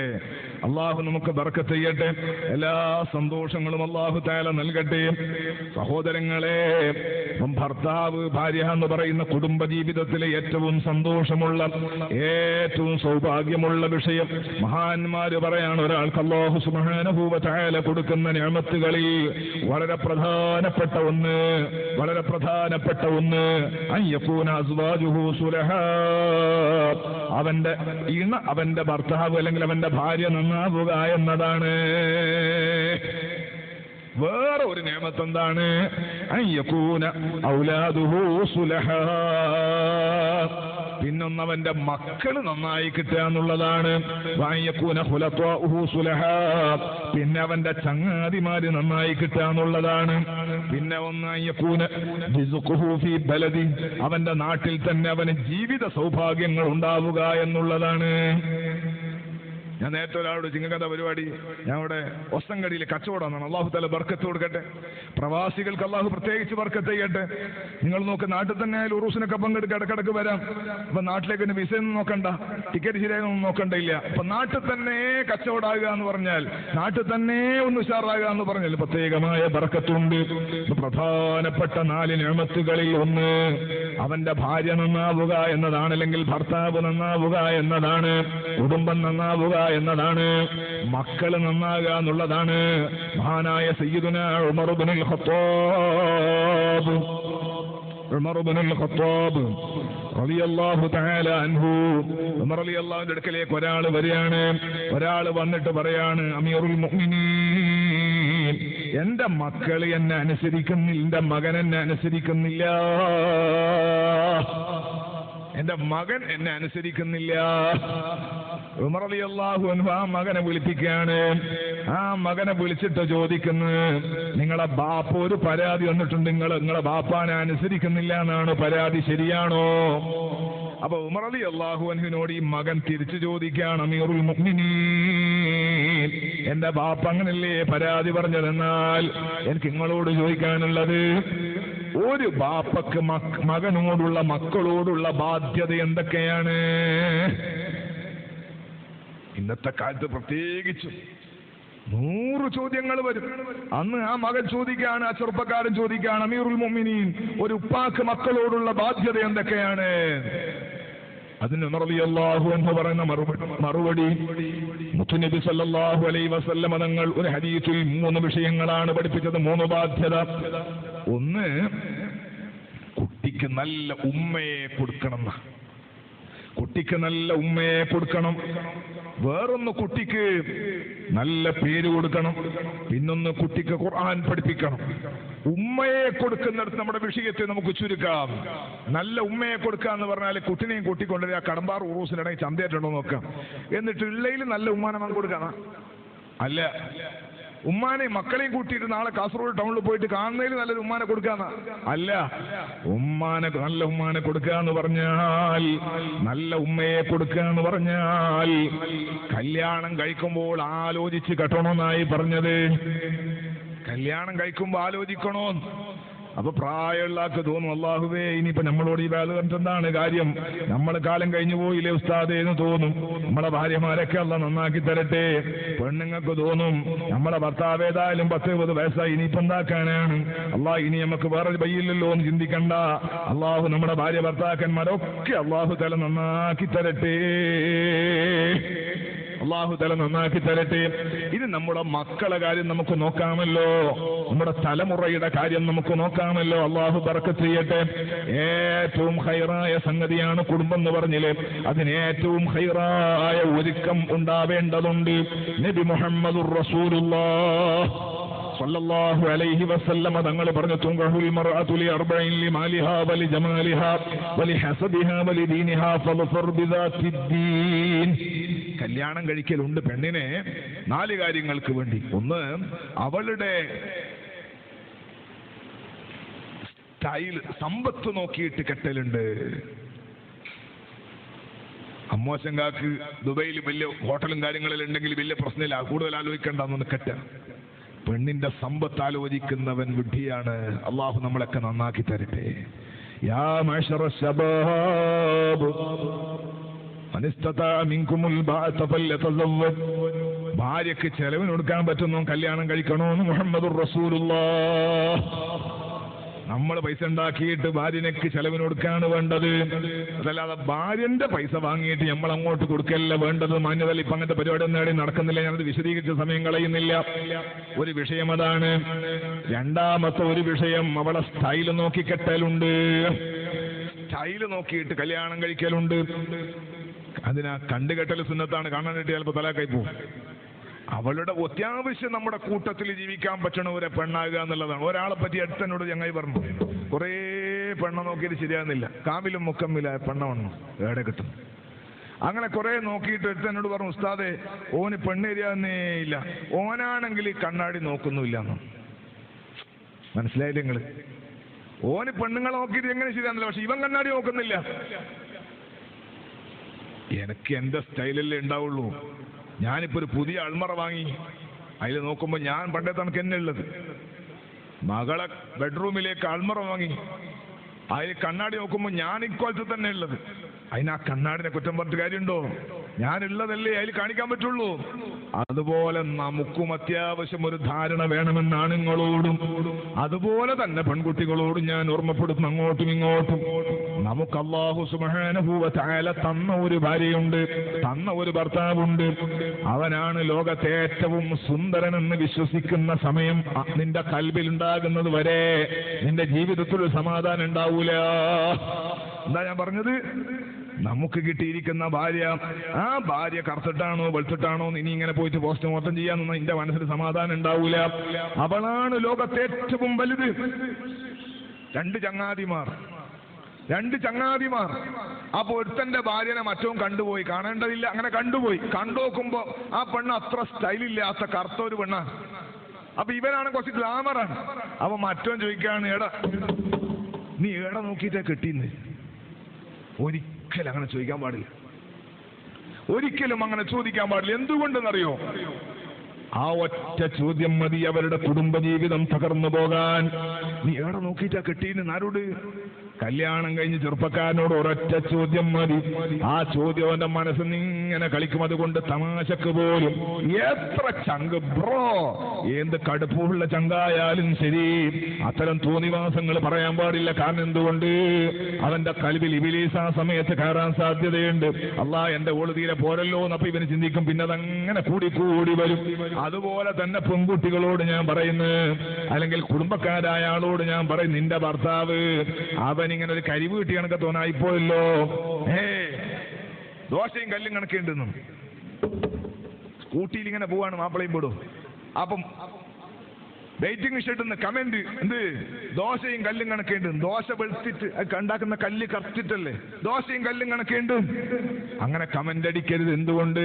അള്ളാഹു നമുക്ക് ബർക്കത്ത് ചെയ്യട്ടെ. എല്ലാ സന്തോഷങ്ങളും അള്ളാഹു തആല നൽകട്ടെ. സഹോദരങ്ങളെ, ഭർത്താവ് ഭാര്യ എന്ന് പറയുന്ന കുടുംബ ജീവിതത്തിലെ ഏറ്റവും സന്തോഷമുള്ള, ഏറ്റവും സൗഭാഗ്യമുള്ള വിഷയം. മഹാന്മാര് പറയാണ് ഒരാൾക്ക് അല്ലാഹു സുബ്ഹാനഹു വ തആല കൊടുക്കുന്ന നിഅമത്തുകളിൽ വളരെ പ്രധാനപ്പെട്ട ഒന്ന് അയ്യകൂന അസ്വാജുഹു സുലഹ, അവന്റെ ഇണ, അവന്റെ ഭർത്താവ് അല്ലെങ്കിൽ അവന്റെ ഭാര്യ നന്നാവുക എന്നതാണ്. വേറെ ഒരു നിഅമത്ത് എന്താണ്? അയ്യകൂന ഔലാദുഹു സുലഹ, പിന്നൊന്ന് അവന്റെ മക്കള് നന്നായി കിട്ടുക എന്നുള്ളതാണ്. വഅയ്യകൂന ഖുലത്വാഉഹു സുലഹ, പിന്നെ അവന്റെ ചങ്ങാതിമാര് നന്നായി കിട്ടുക എന്നുള്ളതാണ്. പിന്നെ ഒന്ന് അയ്യകൂന റിസ്ഖുഹു ഫീ ബലദി, അവന്റെ നാട്ടിൽ തന്നെ അവന് ജീവിത സൗഭാഗ്യങ്ങൾ ഉണ്ടാവുക എന്നുള്ളതാണ്. ഞാൻ നേരത്തെ ഒരാളോട് ചിങ്ങകഥ പരിപാടി, ഞാൻ ഇവിടെ ഒസങ്കടിയിൽ കച്ചവടമാണ്. അള്ളാഹു തആല ബർക്കത്ത് കൊടുക്കട്ടെ. പ്രവാസികൾക്ക് അള്ളാഹു പ്രത്യേകിച്ച് ബർക്കത്ത് ചെയ്യട്ടെ. നിങ്ങൾ നോക്ക്, നാട്ടിൽ തന്നെ ആയാലും ഉറൂസിനൊക്കെ പങ്കെടുക്കുക, ഇടക്കിടക്ക് വരാം. അപ്പൊ നാട്ടിലേക്ക് വിസ ഒന്നും നോക്കണ്ട, ടിക്കറ്റ് ശരിയായൊന്നും നോക്കണ്ടില്ല. അപ്പൊ നാട്ടിൽ തന്നെ കച്ചവടമാകുക എന്ന് പറഞ്ഞാൽ, നാട്ടിൽ തന്നെ ഒന്ന് ഉഷാറാകുക എന്ന് പറഞ്ഞാൽ പ്രത്യേകമായ ബർക്കത്തുണ്ട്. പ്രധാനപ്പെട്ട 4 നിഅമത്തുകളിൽ ഒന്ന് അവന്റെ ഭാര്യ നന്നാവുക എന്നതാണ്, അല്ലെങ്കിൽ ഭർത്താവ് നന്നാവുക എന്നതാണ്, കുടുംബം നന്നാവുക എന്നതാണ്, മക്കള് നന്നാകുക എന്നുള്ളതാണ്. മഹാനായ സയ്യിദുനാ ഉമർ ഇബ്നുൽ ഖത്താബ് റളിയല്ലാഹു തആല അൻഹു, ഉമർ റളിയല്ലാഹുവിന്റെ അടുക്കലേക്ക് ഒരാൾ വരികയാണ്. ഒരാൾ വന്നിട്ട് പറയാണ്, അമീറുൽ മുഅ്മിനീൻ, എന്റെ മക്കൾ എന്നെ അനുസരിക്കുന്നില്ല, എന്റെ മകൻ എന്നെ അനുസരിക്കുന്നില്ല, എന്റെ മകൻ എന്നെ അനുസരിക്കുന്നില്ല. ഉമർ റളിയല്ലാഹു അൻഹു ആ മകനെ വിളിപ്പിക്കുകയാണ്. ആ മകനെ വിളിച്ചിട്ട് ചോദിക്കുന്നു, നിങ്ങളെ ബാപ്പ ഒരു പരാതി വന്നിട്ടുണ്ട്, നിങ്ങളെ ബാപ്പാനെ അനുസരിക്കുന്നില്ല എന്നാണ് പരാതി, ശരിയാണോ? അപ്പൊ ഉമർ റളിയല്ലാഹു അൻഹുവിനോട് ഈ മകൻ തിരിച്ചു ചോദിക്കുകയാണ്, അമീറുൽ മുഅ്മിനീൻ, എന്റെ ബാപ്പ അങ്ങനല്ലേ പരാതി പറഞ്ഞതെന്നാൽ എനിക്ക് നിങ്ങളോട് ചോദിക്കാനുള്ളത്, ഒരു ബാപ്പക്ക് മകനോടുള്ള, മക്കളോടുള്ള ബാധ്യത എന്തൊക്കെയാണ്? ഇന്നത്തെ കാലത്ത് പ്രത്യേകിച്ചും 100 ചോദ്യങ്ങൾ വരും. അന്ന് ആ മകൻ ചോദിക്കുകയാണ്, ആ ചെറുപ്പക്കാരൻ ചോദിക്കുകയാണ്, അമീറുൽ മുഅ്മിനീൻ, ഒരു ഉപ്പാക്ക് മക്കളോടുള്ള ബാധ്യത എന്തൊക്കെയാണ്? അതിന് ഉമർ റളിയല്ലാഹു അൻഹു പറയുന്ന മറുപടി, മുത്തുനബി സല്ലല്ലാഹു അലൈഹി വസല്ലം തങ്ങൾ ഒരു ഹദീസിൽ 3 വിഷയങ്ങളാണ് പഠിപ്പിച്ചത്, 3 ബാധ്യത. ഒന്ന്, കുട്ടിക്ക് നല്ല ഉമ്മയെ കൊടുക്കണം. കുട്ടിക്ക് നല്ല ഉമ്മയെ കൊടുക്കണം. വേറൊന്ന്, കുട്ടിക്ക് നല്ല പേര് കൊടുക്കണം. പിന്നൊന്ന്, കുട്ടിക്ക് ഖുർആൻ പഠിപ്പിക്കണം. ഉമ്മയെ കൊടുക്കുന്നിടത്ത് നമ്മുടെ വിഷയത്തെ നമുക്ക് ചുരുക്കാം. നല്ല ഉമ്മയെ കൊടുക്കുക എന്ന് പറഞ്ഞാൽ കുട്ടിനെയും കൂട്ടിക്കൊണ്ടുവരിക, കടമ്പാർ ഉറൂസിനിടയിൽ ചന്തയായിട്ടുണ്ടോ നോക്കാം, എന്നിട്ട് ഉള്ളയിൽ നല്ല ഉമ്മാനെ man കൊടുക്കണം. അല്ല, ഉമ്മാനെയും മക്കളെയും കൂട്ടിയിട്ട് നാളെ കാസർഗോഡ് ടൗണിൽ പോയിട്ട് കാണുന്നതിൽ നല്ലൊരു ഉമ്മാനെ കൊടുക്കാന്ന. അല്ല, നല്ല ഉമ്മാനെ കൊടുക്കുക എന്ന് പറഞ്ഞാൽ, നല്ല ഉമ്മയെ കൊടുക്കുക എന്ന് പറഞ്ഞാൽ കല്യാണം കഴിക്കുമ്പോൾ ആലോചിച്ച് കെട്ടണമെന്നായി പറഞ്ഞത്. കല്യാണം കഴിക്കുമ്പോൾ ആലോചിക്കണോ? അപ്പൊ പ്രായമുള്ള ആൾക്ക് തോന്നും, അല്ലാഹുവേ ഇനിയിപ്പോ നമ്മളോട് ഈ വേല എന്താണ് കാര്യം, നമ്മളെ കാലം കഴിഞ്ഞു പോയില്ലേ ഉസ്താദേ എന്ന് തോന്നും. നമ്മളെ ഭാര്യമാരൊക്കെ അല്ലാഹ് നന്നാക്കി തരട്ടെ. പെണ്ണുങ്ങൾക്ക് തോന്നും, നമ്മളെ ഭർത്താവ് ഏതായാലും 10-20 വയസ്സായി, ഇനിയിപ്പോ എന്താക്കാനാണ്, അള്ളാഹ് ഇനി നമുക്ക് വേറെ വഴിയില്ലല്ലോ എന്ന് ചിന്തിക്കണ്ട. അള്ളാഹു നമ്മുടെ ഭാര്യ ഭർത്താക്കന്മാരൊക്കെ അള്ളാഹു തല നന്നാക്കി തരട്ടെ. അള്ളാഹു തല നന്നാക്കി തരട്ടെ. ഇത് നമ്മുടെ മക്കളെ കാര്യം നമുക്ക് നോക്കാമല്ലോ, നമ്മുടെ തലമുറയുടെ കാര്യം നമുക്ക് നോക്കാമല്ലോ. അള്ളാഹു ബർക്കത്ത് ചെയ്യട്ടെ. ഏറ്റവും ഹൈറായ സംഗതിയാണ് കുടുംബം എന്ന് പറഞ്ഞില്ലേ, അതിന് ഏറ്റവും ഹൈറായ ഒരുക്കം ഉണ്ടാവേണ്ടതുണ്ട്. നബി മുഹമ്മദുർ റസൂലുള്ളാഹ് സല്ലല്ലാഹു അലൈഹി വസല്ലം തങ്ങൾ പറഞ്ഞു, തുൻകഹുൽ മർഅതു ലിഅർബഇൻ ലിമാലിഹാ വലിജമാലിഹാ വലിഹസബിഹാ വലിദീനിഹാ ഫൾഫർ ബിദാത്തിദ്ദീൻ. കല്യാണം കഴിക്കലുണ്ട് പെണ്ണിനെ 4 കാര്യങ്ങൾക്ക് വേണ്ടി. ഒന്ന്, അവളുടെ സ്റ്റൈൽ, സമ്പത്ത് നോക്കിയിട്ട് കെട്ടലുണ്ട്. അമ്മോശങ്കാക്ക് ദുബൈയിൽ വലിയ ഹോട്ടലും കാര്യങ്ങളിൽ ഉണ്ടെങ്കിൽ വലിയ പ്രശ്നമില്ല, കൂടുതൽ ആലോചിക്കേണ്ടെന്നൊന്ന് കെട്ട. പെണ്ണിന്റെ സമ്പത്ത് ആലോചിക്കുന്നവൻ വിഡ്ഢിയാണ്. അള്ളാഹു നമ്മളൊക്കെ നന്നാക്കി തരട്ടെ. യാ മഅ്ശറ ശബാബ് ഭാര്യക്ക് ചെലവിന് കൊടുക്കാൻ പറ്റുന്നു കല്യാണം കഴിക്കണോന്ന് മുഹമ്മദുർ റസൂലുള്ളാഹ്. നമ്മൾ പൈസ ഉണ്ടാക്കിയിട്ട് ഭാര്യനക്ക് ചെലവിന് കൊടുക്കാണ് വേണ്ടത്. അതല്ലാതെ ഭാര്യന്റെ പൈസ വാങ്ങിയിട്ട് നമ്മൾ അങ്ങോട്ട് കൊടുക്കല്ല വേണ്ടത്. മാന്യതല്ല, ഇപ്പൊ അങ്ങനത്തെ പരിപാടി ഒന്നും നടക്കുന്നില്ല. ഞാനത് വിശദീകരിച്ച സമയം കളയുന്നില്ല. ഒരു വിഷയം അതാണ്. രണ്ടാമത്തെ ഒരു വിഷയം, അവളെ സ്റ്റൈല് നോക്കി കെട്ടലുണ്ട്. സ്റ്റൈല് നോക്കിയിട്ട് കല്യാണം കഴിക്കലുണ്ട്. അതിനാ കണ്ടുകെട്ടൽ സുന്നത്താണ്, കാണാൻ കിട്ടി ചിലപ്പോൾ തലാക്കായി പോകും. അവളുടെ അത്യാവശ്യം നമ്മുടെ കൂട്ടത്തിൽ ജീവിക്കാൻ പറ്റണ ഒരു പെണ്ണാകുക എന്നുള്ളതാണ്. ഒരാളെ പറ്റി അടുത്തനോട് ചങ്ങായി പറഞ്ഞു, കുറേ പെണ്ണ നോക്കിയിട്ട് ശരിയാകുന്നില്ല, കാമിലും മുക്കമ്മിലായ പെണ്ണ വന്നു ഏടെ കിട്ടും. അങ്ങനെ കുറെ നോക്കിയിട്ട് അടുത്തനോട് പറഞ്ഞു, ഉസ്താദെ ഓന് പെണ്ണ് ശരിയാകുന്നേ ഇല്ല, ഓനാണെങ്കിൽ കണ്ണാടി നോക്കുന്നുമില്ല എന്ന്. മനസ്സിലായില്ല നിങ്ങള്? ഓന് പെണ്ണുങ്ങളെ നോക്കിയിട്ട് എങ്ങനെ ശരിയാകുന്നില്ല, പക്ഷെ ഇവൻ കണ്ണാടി നോക്കുന്നില്ല. എനിക്ക് എന്റെ സ്റ്റൈലല്ലേ ഉണ്ടാവുള്ളൂ. ഞാനിപ്പോ ഒരു പുതിയ അൾമറ വാങ്ങി, അതിൽ നോക്കുമ്പോ ഞാൻ പണ്ടേ തണക്ക് എന്നെ ഉള്ളത്. മകളെ ബെഡ്റൂമിലേക്ക് അൾമറ വാങ്ങി, അതിൽ കണ്ണാടി നോക്കുമ്പോ ഞാൻ ഇക്കോലത്തിൽ തന്നെ ഉള്ളത്. അതിന് ആ കണ്ണാടിനെ കുറ്റം പറഞ്ഞിട്ട് കാര്യമുണ്ടോ? ഞാനുള്ളതല്ലേ അതിൽ കാണിക്കാൻ പറ്റുള്ളൂ. അതുപോലെ നമുക്കും അത്യാവശ്യം ഒരു ധാരണ വേണമെന്ന് ആണുങ്ങളോടും അതുപോലെ തന്നെ പെൺകുട്ടികളോടും ഞാൻ ഓർമ്മപ്പെടുത്തുന്നു. അങ്ങോട്ടും ഇങ്ങോട്ടും നമുക്ക് അല്ലാഹു സുബ്ഹാനഹു വ തആല തന്ന ഒരു ഭാര്യയുണ്ട്, തന്ന ഒരു ഭർത്താവുണ്ട്. അവനാണ് ലോകത്തെ ഏറ്റവും സുന്ദരനെന്ന് വിശ്വസിക്കുന്ന സമയം നിന്റെ കൽബിൽ ഉണ്ടാകുന്നത് വരെ നിന്റെ ജീവിതത്തിൽ ഒരു സമാധാനം ഉണ്ടാവൂല. എന്താ ഞാൻ പറഞ്ഞത്? നമുക്ക് കിട്ടിയിരിക്കുന്ന ഭാര്യ, ആ ഭാര്യ കറുത്തിട്ടാണോ വെളുത്തിട്ടാണോ ഇനി ഇങ്ങനെ പോയിട്ട് പോസ്റ്റ്മോർട്ടം ചെയ്യാനൊന്നും എന്റെ മനസ്സിൽ സമാധാനം ഉണ്ടാവൂല. അവളാണ് ലോകത്തെ ഏറ്റവും വലുത്. രണ്ട് ചങ്ങാതിമാർ. അപ്പൊ ഒരുത്തന്റെ ഭാര്യനെ മറ്റവും കണ്ടുപോയി, കാണേണ്ടതില്ല, അങ്ങനെ കണ്ടുപോയി. കണ്ടുനോക്കുമ്പോ ആ പെണ്ണ് അത്ര സ്റ്റൈലില്ലാത്ത കറുത്ത ഒരു പെണ്ണാണ്. അപ്പൊ ഇവനാണ് കുറച്ച് ഗ്ലാമറാണ്. അപ്പൊ മറ്റവൻ ചോദിക്കാണ്, നീ ഏടാ നോക്കിയിട്ടാ കെട്ടിന്ന്? ഒരിക്കലും അങ്ങനെ ചോദിക്കാൻ പാടില്ല. ഒരിക്കലും അങ്ങനെ ചോദിക്കാൻ പാടില്ല. എന്തുകൊണ്ടെന്നറിയോ? ആ ഒറ്റ ചോദ്യം മതി അവരുടെ കുടുംബജീവിതം തകർന്നു പോകാൻ. നീ ഏടെ നോക്കിയിട്ടാ കെട്ടീന്ന്? ആരോട്? കല്യാണം കഴിഞ്ഞ് ചെറുപ്പക്കാരനോട് ഒരൊറ്റ ചോദ്യം മതി. ആ ചോദ്യം അവന്റെ മനസ്സിൽ ഇങ്ങനെ കളിക്കും. അതുകൊണ്ട് തമാശക്ക് പോലും എത്ര ചങ്ക് ബ്രോ, എന്ത് കടുപ്പുള്ള ചങ്കായാലും ശരി, അത്തരം തോന്നിവാസങ്ങൾ പറയാൻ പാടില്ല. കാരണം എന്തുകൊണ്ട്? അവന്റെ കൽവിൽ ഇബ്ലീസ് ആ സമയത്ത് കയറാൻ സാധ്യതയുണ്ട്. അല്ലാ, എന്റെ ഓള് തീരെ പോരല്ലോ എന്നപ്പോ ഇവന് ചിന്തിക്കും. പിന്നെ അതങ്ങനെ കൂടി കൂടി വരും. അതുപോലെ തന്നെ പെൺകുട്ടികളോട് ഞാൻ പറയുന്നു, അല്ലെങ്കിൽ കുടുംബക്കാരായ ആളോട് ഞാൻ പറയും, നിന്റെ ഭർത്താവ് അവനിങ്ങനെ ഒരു കരിവീട്ടി കണക്കെ തോന്നായിപ്പോയല്ലോ, ദോശയും കല്ലും കണക്കുണ്ടെന്നു. സ്കൂട്ടിയിൽ ഇങ്ങനെ പോവാണ്, മാപ്പിളയും പെടും. അപ്പം വെയിറ്റിംഗ് ഷെഡിന്ന് കമന്റ്, എന്ത് ദോശയും കല്ലും കണക്കേണ്ട്. ദോശ വെളുത്തിട്ട് ഉണ്ടാക്കുന്ന കല്ല് കറച്ചിട്ടല്ലേ, ദോശയും കല്ലും കണക്കേണ്ട്. അങ്ങനെ കമന്റ് അടിക്കരുത്. എന്തുകൊണ്ട്?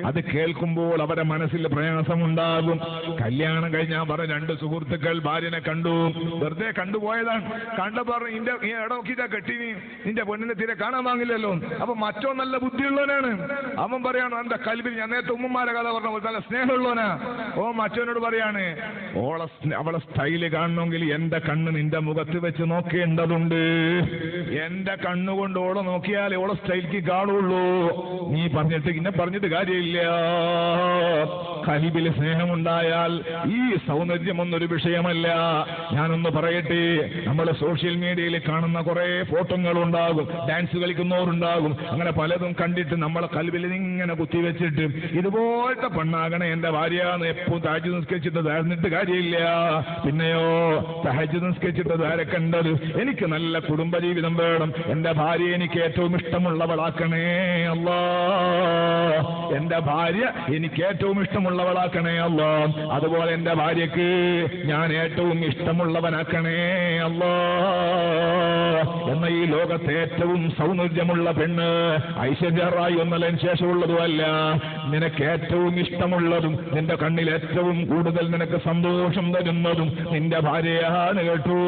അത് കേൾക്കുമ്പോൾ അവരെ മനസ്സിൽ പ്രയാസമുണ്ടാകും. കല്യാണം കഴിഞ്ഞാൽ പറഞ്ഞ രണ്ട് സുഹൃത്തുക്കൾ ഭാര്യനെ കണ്ടു, വെറുതെ കണ്ടുപോയതാണ്. കണ്ടപ്പോ പറഞ്ഞു, നിന്റെ നീ എവിടെ നോക്കിയിട്ടാ കെട്ടിനി, നിന്റെ പെണ്ണിനെ തീരെ കാണാൻ വാങ്ങില്ലല്ലോ. അപ്പൊ മറ്റോ നല്ല ബുദ്ധിയുള്ളവനാണ്. അവൻ പറയാണ്, എന്റെ കൽവിൽ, ഞാൻ നേരത്തെ ഉമ്മമാരെ കഥ പറഞ്ഞ പോലെ നല്ല സ്നേഹമുള്ളവനാ. ഓ മറ്റവനോട് പറയാണ്, അവളെ സ്റ്റൈല് കാണണമെങ്കിൽ എന്റെ കണ്ണ് നിന്റെ മുഖത്ത് വെച്ച് നോക്കേണ്ടതുണ്ട്. എന്റെ കണ്ണുകൊണ്ട് ഓളെ നോക്കിയാലേ ഓളെ സ്റ്റൈലിക്ക് കാണുള്ളൂ. നീ പറഞ്ഞിട്ട് കാര്യമില്ല. കൽബിൽ സ്നേഹമുണ്ടായാൽ ഈ സൗന്ദര്യമൊന്നൊരു വിഷയമല്ല. ഞാനൊന്ന് പറയട്ടെ, നമ്മൾ സോഷ്യൽ മീഡിയയിൽ കാണുന്ന കുറെ ഫോട്ടോകളുണ്ടാകും, ഡാൻസ് കളിക്കുന്നവരുണ്ടാകും, അങ്ങനെ പലതും കണ്ടിട്ട് നമ്മളെ കൽബിൽ ഇങ്ങനെ കുത്തിവെച്ചിട്ട് ഇതുപോലത്തെ പെണ്ണാകണേ എന്റെ ഭാര്യന്ന് എപ്പോ താജ് നിസ്കരിച്ചിട്ട് താഴ്ന്നിട്ട് കാര്യമില്ല. പിന്നെയോ തഹജ്ജുദ് നിസ്കരിച്ചിട്ട് ധാര കണ്ടത്, എനിക്ക് നല്ല കുടുംബജീവിതം വേണം, എന്റെ ഭാര്യ എനിക്ക് ഏറ്റവും ഇഷ്ടമുള്ളവളാക്കണേ അല്ലാ, എന്റെ ഭാര്യ എനിക്ക് ഏറ്റവും ഇഷ്ടമുള്ളവളാക്കണേ അല്ലാ, അതുപോലെ എന്റെ ഭാര്യക്ക് ഞാൻ ഏറ്റവും ഇഷ്ടമുള്ളവനാക്കണേ അല്ലാ. എന്ന ഈ ലോകത്തെ ഏറ്റവും സൗന്ദര്യമുള്ള പെണ്ണ് ഐശ്വര്യ റായ് ഒന്നതിന് ശേഷമുള്ളതുമല്ല, നിനക്ക് ഏറ്റവും ഇഷ്ടമുള്ളതും നിന്റെ കണ്ണിൽ ഏറ്റവും കൂടുതൽ നിനക്ക് സന്തോഷം തരുന്നതും നിന്റെ ഭാര്യയാണ് കേട്ടോ.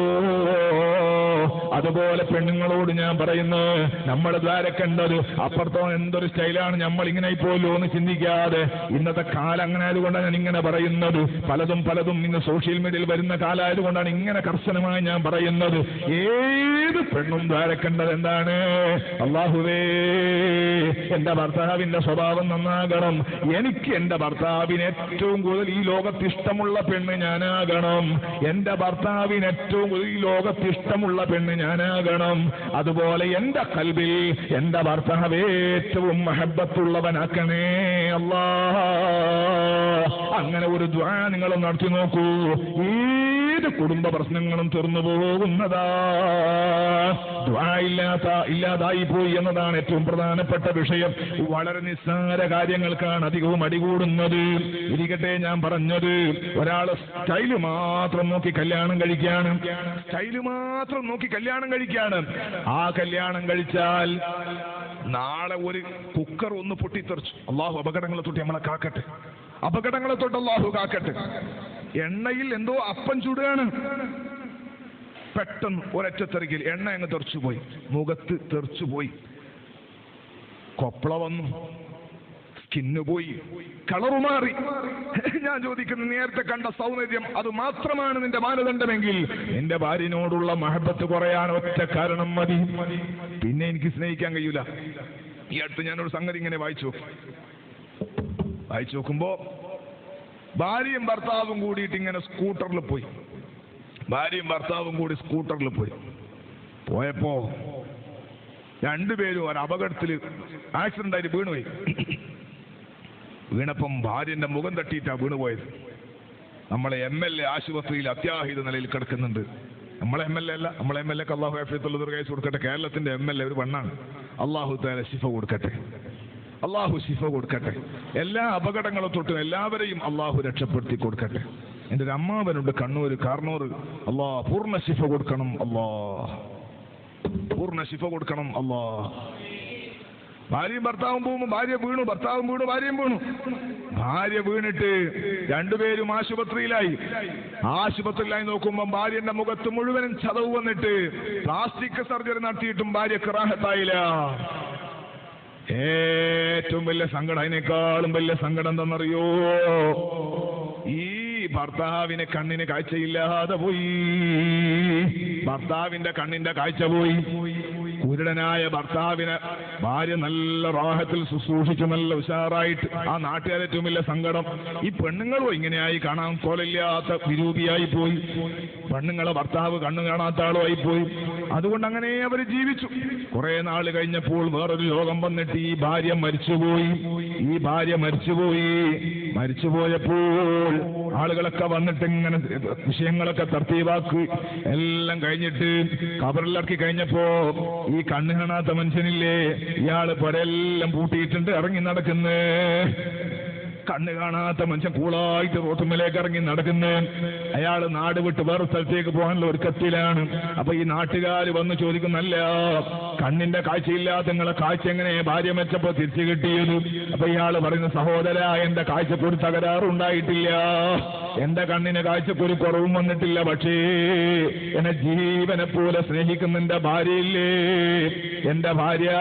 അതുപോലെ പെണ്ണുങ്ങളോട് ഞാൻ പറയുന്നു, നമ്മൾ ധാരക്കേണ്ടത് അപ്പുറത്തോ എന്തൊരു സ്റ്റൈലാണ് നമ്മൾ ഇങ്ങനെ പോലോ എന്ന് ചിന്തിക്കാതെ, ഇന്നത്തെ കാലം അങ്ങനെ ആയതുകൊണ്ടാണ് ഞാൻ ഇങ്ങനെ പറയുന്നത്. പലതും ഇന്ന് സോഷ്യൽ മീഡിയയിൽ വരുന്ന കാലമായതുകൊണ്ടാണ് ഇങ്ങനെ കർശനമായി ഞാൻ പറയുന്നത്. ഏത് പെണ്ണും ധാരക്കേണ്ടത് എന്താണ്? അല്ലാഹുവേ, എന്റെ ഭർത്താവിന്റെ സ്വഭാവം നന്നാകണം, എനിക്ക് എന്റെ ഭർത്താവിന് ഏറ്റവും കൂടുതൽ ഈ ലോകത്ത് ഇഷ്ടമുള്ള പെണ്ണ് ഞാനാകണം, എന്റെ ഭർത്താവിന് ഏറ്റവും കൂടുതൽ ഈ ലോകത്ത് ഇഷ്ടമുള്ള പെണ്ണ് ഞാനാകണം, അതുപോലെ എന്റെ കൽബിൽ എന്റെ ഭർത്താവ് ഏറ്റവും മഹബത്തുള്ളവനാക്കണേ അല്ലാ. അങ്ങനെ ഒരു ദുആ നിങ്ങൾ നടത്തി നോക്കൂ, ഏത് കുടുംബ പ്രശ്നങ്ങളും തീർന്നു പോകുന്നതാ. ദുആ ഇല്ലാതായി പോയി എന്നതാണ് ഏറ്റവും പ്രധാനപ്പെട്ട വിഷയം. വളരെ നിസ്സാര കാര്യങ്ങൾക്കാണ് അധികവും അടികൂടുന്നത്. ഇരിക്കട്ടെ, ഞാൻ പറഞ്ഞത്, ഒരാള് സ്റ്റൈല് മാത്രം നോക്കി കല്യാണം കഴിക്കാണ്, സ്റ്റൈല് മാത്രം നോക്കി കല്യാണം കഴിക്കാണ്. ആ കല്യാണം കഴിച്ചാൽ നാളെ ഒരു കുക്കർ ഒന്ന് പൊട്ടിത്തെറിച്ചു, അള്ളാഹു അപകടങ്ങളെ തൊട്ട് നമ്മളെ കാക്കട്ടെ, അപകടങ്ങളെ തൊട്ട് അള്ളാഹു കാക്കട്ടെ. എണ്ണയിൽ എന്തോ അപ്പം ചുടുകയാണ്, പെട്ടെന്ന് ഒരൊറ്റത്തെറിക്കൽ എണ്ണ അങ്ങ് തെറിച്ചുപോയി, മുഖത്ത് തെറിച്ചുപോയി, കൊപ്പള വന്നു, സ്കിന്ന് പോയി, കളറു മാറി. ഞാൻ ചോദിക്കുന്നു, നേരത്തെ കണ്ട സൗന്ദര്യം അത് മാത്രമാണ് നിന്റെ മാനദണ്ഡമെങ്കിൽ നിന്റെ ഭാര്യനോടുള്ള മഹബത്ത് കുറയാൻ ഒറ്റ കാരണം മതി. പിന്നെ എനിക്ക് സ്നേഹിക്കാൻ കഴിയൂല. ഈ അടുത്ത് ഞാനൊരു സംഗതി ഇങ്ങനെ വായിച്ചു നോക്കുമ്പോ ഭാര്യയും ഭർത്താവും കൂടിയിട്ട് ഇങ്ങനെ സ്കൂട്ടറിൽ പോയി, ഭാര്യയും ഭർത്താവും കൂടി സ്കൂട്ടറിൽ പോയപ്പോ രണ്ടുപേരും ഒരു അപകടത്തിൽ ആക്സിഡന്റ് ആയിട്ട് വീണുപോയി. വീണപ്പം ഭാര്യന്റെ മുഖം തട്ടിയിട്ടാ വീണുപോയത്. നമ്മളെ MLA ആശുപത്രിയിൽ അത്യാഹിത നിലയിൽ കിടക്കുന്നുണ്ട്. നമ്മളെ MLA അല്ല, നമ്മളെ MLA അള്ളാഹു ആഫിയത്തുള്ള ദീർഘായുസ്സ് കൊടുക്കട്ടെ. കേരളത്തിന്റെ MLA ഒരു പെണ്ണാണ്. അള്ളാഹു തആല ശിഫ കൊടുക്കട്ടെ, അള്ളാഹു ശിഫ കൊടുക്കട്ടെ. എല്ലാ അപകടങ്ങളും തൊട്ടും എല്ലാവരെയും അള്ളാഹു രക്ഷപ്പെടുത്തി കൊടുക്കട്ടെ. എൻ്റെ ഒരു അമ്മാവനുണ്ട് കണ്ണൂർ, കാർണൂർ. അള്ളാഹ് പൂർണ്ണ ശിഫ കൊടുക്കണം, അള്ളാഹ് പൂർണ്ണ ശിഫ കൊടുക്കണം, അള്ളാഹ്. ഭാര്യയും ഭർത്താവും പോകുമ്പോൾ ഭാര്യ വീണു, ഭർത്താവും വീണു, ഭാര്യയും വീണു. ഭാര്യ വീണിട്ട് രണ്ടുപേരും ആശുപത്രിയിലായി. ആശുപത്രിയിലായി നോക്കുമ്പോൾ ഭാര്യന്റെ മുഖത്ത് മുഴുവനും ചതവ് വന്നിട്ട് പ്ലാസ്റ്റിക് സർജറി നടത്തിയിട്ടും ഭാര്യക്ക് റാഹത്തായില്ല. ഏറ്റവും വലിയ സങ്കടം, അതിനേക്കാളും വലിയ സങ്കടം എന്തെന്നറിയോ? ഈ ഭർത്താവിന് കണ്ണിന് കാഴ്ചയില്ലാതെ പോയി. ഭർത്താവിന്റെ കണ്ണിന്റെ കാഴ്ച പോയി. കുരുടനായ ഭർത്താവിനെ ഭാര്യ നല്ല റാഹത്തിൽ ശുശ്രൂഷിച്ചു, നല്ല ഉഷാറായിട്ട്. ആ നാട്ടുകാരെ ഏറ്റവും വലിയ സങ്കടം, ഈ പെണ്ണുങ്ങളും ഇങ്ങനെയായി, കാണാൻ കോലില്ലാത്ത വിരൂപിയായി പോയി. പെണ്ണുങ്ങളെ ഭർത്താവ് കണ്ണു കാണാത്ത ആളും ആയിപ്പോയി. അതുകൊണ്ട് അങ്ങനെ അവർ ജീവിച്ചു. കുറെ നാൾ കഴിഞ്ഞപ്പോൾ വേറൊരു രോഗം വന്നിട്ട് ഈ ഭാര്യ മരിച്ചുപോയി. മരിച്ചുപോയപ്പോൾ ആളുകളൊക്കെ വന്നിട്ട് ഇങ്ങനെ വിഷയങ്ങളൊക്കെ തർത്തീവാക്കി എല്ലാം കഴിഞ്ഞിട്ട് ഖബറിലിറക്കി കഴിഞ്ഞപ്പോ ഈ കണ്ണ് കാണാത്ത മനുഷ്യനില്ലേ, ഇയാള് പുരയെല്ലാം പൂട്ടിയിട്ടുണ്ട്, ഇറങ്ങി നടക്കുന്നേ. കണ്ണ് കാണാത്ത മനുഷ്യൻ കൂളായിട്ട് റോട്ടുമ്മലേക്ക് ഇറങ്ങി നടക്കുന്നേ. അയാള് നാട് വിട്ട് വേറെ സ്ഥലത്തേക്ക് പോകാനുള്ള ഒരുക്കത്തിലാണ്. അപ്പൊ ഈ നാട്ടുകാര് വന്ന് ചോദിക്കുന്നല്ല, കണ്ണിന്റെ കാഴ്ചയില്ലാത്ത നിങ്ങളെ കാഴ്ച എങ്ങനെ ഭാര്യ മരിച്ചപ്പോ തിരിച്ചു കിട്ടിയത്? അപ്പൊ ഇയാള് പറയുന്ന, സഹോദര, എന്റെ കാഴ്ചക്കൊരു തകരാറുണ്ടായിട്ടില്ല, എന്റെ കണ്ണിന് കാഴ്ചക്കൊരു കുറവും വന്നിട്ടില്ല. പക്ഷേ എന്നെ ജീവനെ പോലെ സ്നേഹിക്കുന്ന എന്റെ ഭാര്യയില്ലേ, എന്റെ ഭാര്യ,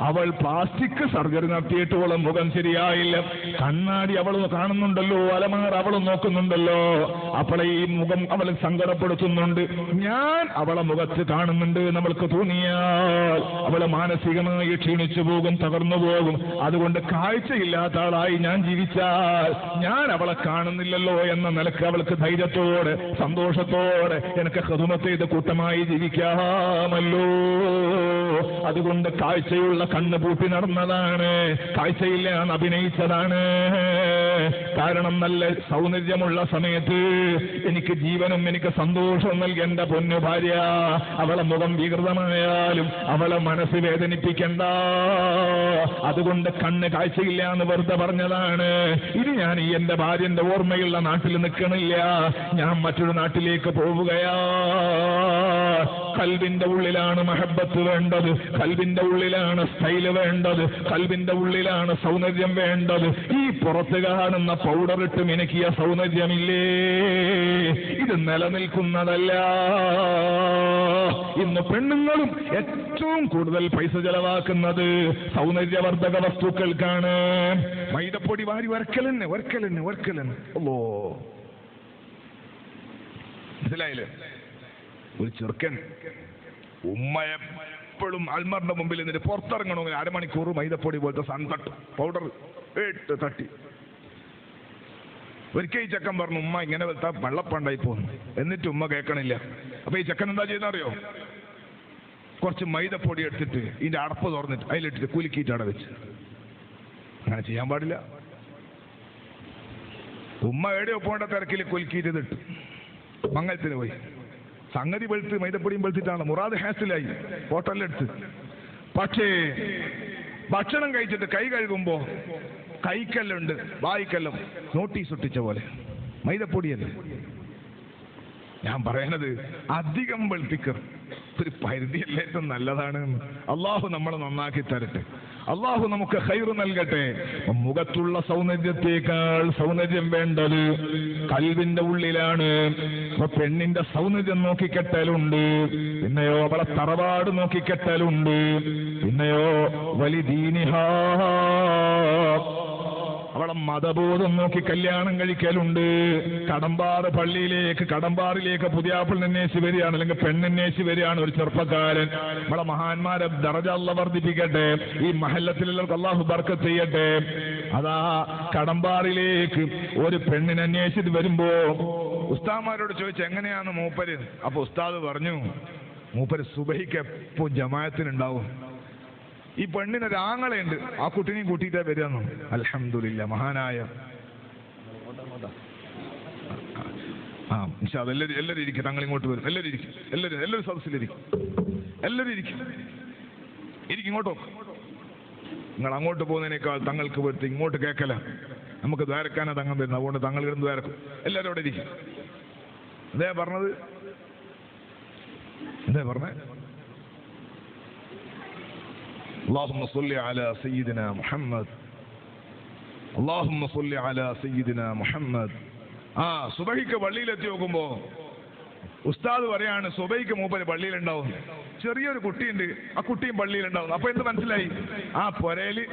അവൾ പ്ലാസ്റ്റിക് സർജറി നടത്തിയിട്ടുള്ള മുഖം ശരിയായില്ല. കണ്ണാടി അവൾ കാണുന്നുണ്ടല്ലോ, അലമാർ അവൾ നോക്കുന്നുണ്ടല്ലോ, അവളെ ഈ മുഖം അവൾ സങ്കടപ്പെടുത്തുന്നുണ്ട്. ഞാൻ അവളെ മുഖത്ത് കാണുന്നുണ്ട്. നമ്മൾക്ക് തോന്നിയാൽ അവളെ മാനസികമായി ക്ഷീണിച്ചു പോകും, തകർന്നു പോകും. അതുകൊണ്ട് കാഴ്ചയില്ലാത്ത ആളായി ഞാൻ ജീവിച്ചാൽ ഞാൻ അവളെ കാണുന്നില്ലല്ലോ എന്ന നിലക്ക് അവൾക്ക് ധൈര്യത്തോടെ സന്തോഷത്തോടെ എനിക്ക് ഖിദ്മത്ത് ചെയ്ത് കൂട്ടമായി ജീവിക്കാമല്ലോ. അതുകൊണ്ട് കാഴ്ചയുള്ള കണ്ണ് പൂട്ടി നടന്നതാണ്, കാഴ്ചയില്ല എന്ന് അഭിനയിച്ചതാണ്. കാരണം നല്ല സൗന്ദര്യമുള്ള സമയത്ത് എനിക്ക് ജീവനും എനിക്ക് സന്തോഷവും നൽകി എന്റെ പൊന്നു ഭാര്യ, അവളെ മുഖം വികൃതമായാലും അവളെ മനസ്സ് വേദനിപ്പിക്കണ്ട. അതുകൊണ്ട് കണ്ണ് കാഴ്ചയില്ല എന്ന് വെറുതെ പറഞ്ഞതാണ്. ഇത് ഞാൻ ഈ എന്റെ ഭാര്യന്റെ ഓർമ്മയുള്ള നാട്ടിൽ നിൽക്കണില്ല, ഞാൻ മറ്റൊരു നാട്ടിലേക്ക് പോവുകയാ. കൽബിന്റെ ഉള്ളിലാണ് മഹബത്ത് വേണ്ടത്, കൽബിന്റെ ഉള്ളിലാണ് സ്റ്റൈല് വേണ്ടത്, കൽബിന്റെ ഉള്ളിലാണ് സൗന്ദര്യം വേണ്ടത്. ഈ പുറത്ത് കാണുന്ന പൗഡർ ഇട്ട് മിനുക്കിയ സൗന്ദര്യമില്ലേ, ഇത് നിലനിൽക്കുന്നതല്ല. ഇന്ന് പെണ്ണുങ്ങളും ഏറ്റവും കൂടുതൽ പൈസ ചെലവാക്കുന്നത് സൗന്ദര്യവർദ്ധക വസ്തുക്കൾക്കാണ്. മൈദപ്പൊടി വാരി വരക്കലെന്നെ. അല്ലോ, മനസ്സിലായില്ലേ? ഒരു ചെറുക്കൻ എപ്പോഴും അൽമറിന്റെ മുമ്പിൽ എന്നിട്ട് പുറത്തിറങ്ങണമെങ്കിൽ അരമണിക്കൂർ മൈദപ്പൊടി പോലത്തെ പൗഡർ ഇട്ട് തട്ടി. ഒരിക്കൽ ഈ ചെക്കൻ പറഞ്ഞു, ഉമ്മ ഇങ്ങനെ വെത്താ വെള്ളപ്പണ്ടായി പോകുന്നു. എന്നിട്ട് ഉമ്മ കേൾക്കണില്ല. അപ്പൊ ഈ ചെക്കൻ എന്താ ചെയ്യുന്നറിയോ? കുറച്ച് മൈദപ്പൊടി എടുത്തിട്ട് ഇതിന്റെ അടപ്പ് തുറന്നിട്ട് അതിലിട്ടിട്ട് കുലുക്കിയിട്ട് അവിടെ വെച്ച്. അങ്ങനെ ചെയ്യാൻ പാടില്ല. ഉമ്മ എവിടെയോ പോകേണ്ട തിരക്കിൽ കുലുക്കിയിട്ട് ഇതിട്ടു. മംഗലത്തിന് പോയി. സംഗതി വെളുത്ത് മൈദപ്പൊടിയും വെളുത്തിട്ടാണ്. മുറാദ് ഹാസിലായി, ഹോട്ടലിലെടുത്ത്. പക്ഷേ ഭക്ഷണം കഴിച്ചിട്ട് കൈ കഴുകുമ്പോ കൈക്കെല്ലുണ്ട്, വായിക്കെല്ലാം നോട്ടീസ് ഒട്ടിച്ച പോലെ. മൈദപ്പൊടിയല്ലേ. ഞാൻ പറയണത് അധികം വെളുപ്പിക്കർ ഒരു പരിധിയല്ലേ ഏറ്റവും നല്ലതാണ്. അള്ളാഹു നമ്മളെ നന്നാക്കി തരട്ടെ, അള്ളാഹു നമുക്ക് ഖൈർ നൽകട്ടെ. മുഖത്തുള്ള സൗന്ദര്യത്തെക്കാൾ സൗന്ദര്യം വേണ്ടത് കൽവിന്റെ ഉള്ളിലാണ്. അപ്പൊ പെണ്ണിന്റെ സൗന്ദര്യം നോക്കിക്കെട്ടലുണ്ട്, പിന്നെയോ അവളെ തറവാട് നോക്കിക്കെട്ടലുണ്ട്, പിന്നെയോ വലിദീനിഹാ അവളെ മതബോധം നോക്കി കല്യാണം കഴിക്കലുണ്ട്. കടമ്പാറിലേക്ക് പുതിയാപ്പിൾ അന്വേഷിച്ച് വരികയാണ്, അല്ലെങ്കിൽ പെണ്ണന്വേഷിച്ച് വരികയാണ് ഒരു ചെറുപ്പക്കാരൻ. നമ്മളെ മഹാന്മാരെ ദറജ അല്ലാഹു വർദ്ധിപ്പിക്കട്ടെ, ഈ മഹല്ലത്തിലുള്ളവർക്ക് അല്ലാഹു ബർക്കത്ത് ചെയ്യട്ടെ. അതാ കടമ്പാറിലേക്ക് ഒരു പെണ്ണിനെ അന്വേഷിച്ചിട്ട് വരുമ്പോ ഉസ്താദ്മാരോട് ചോദിച്ചു എങ്ങനെയാണ് മൂപ്പര്. അപ്പൊ ഉസ്താദ് പറഞ്ഞു, മൂപ്പര് സുബഹിക്ക് എപ്പോ ജമാഅത്തിനുണ്ടാവും. ഈ പെണ്ണിനൊരാങ്ങളയുണ്ട്, ആ കുട്ടിനെയും കൂട്ടിയിട്ടേ വരികയെന്നു. അൽഹംദുലില്ലാ, മഹാനായ എല്ലാവരും ഇരിക്കും. തങ്ങൾ ഇങ്ങോട്ട് വരും. എല്ലാവരും സദസ്സിലിരിക്കും. ഇങ്ങോട്ടോ. നിങ്ങൾ അങ്ങോട്ട് പോകുന്നതിനേക്കാൾ തങ്ങൾക്ക് വരുത്തി ഇങ്ങോട്ട് കേൾക്കല. നമുക്ക് ദ്വാരക്കാനാ തങ്ങം വരുന്നത്, അതുകൊണ്ട് തങ്ങൾ ഇരുന്ന് ദ്വാരക്കും. എല്ലാവരും അവിടെ ഇരിക്കും. അതേ പറഞ്ഞത്. اللهم صل على سيدنا محمد. اللهم صل على سيدنا محمد. സുബഹിക്ക് പള്ളിയിലെത്തി നോക്കുമ്പോ ഉസ്താദ് പറയാണ് സുബഹിക്ക് മൂപ്പര് പള്ളിയിലുണ്ടാവും. ചെറിയൊരു കുട്ടിയുണ്ട്, ആ കുട്ടിയും പള്ളിയിലുണ്ടാവും. അപ്പൊ എന്ത് മനസ്സിലായി? ആ പുരയില്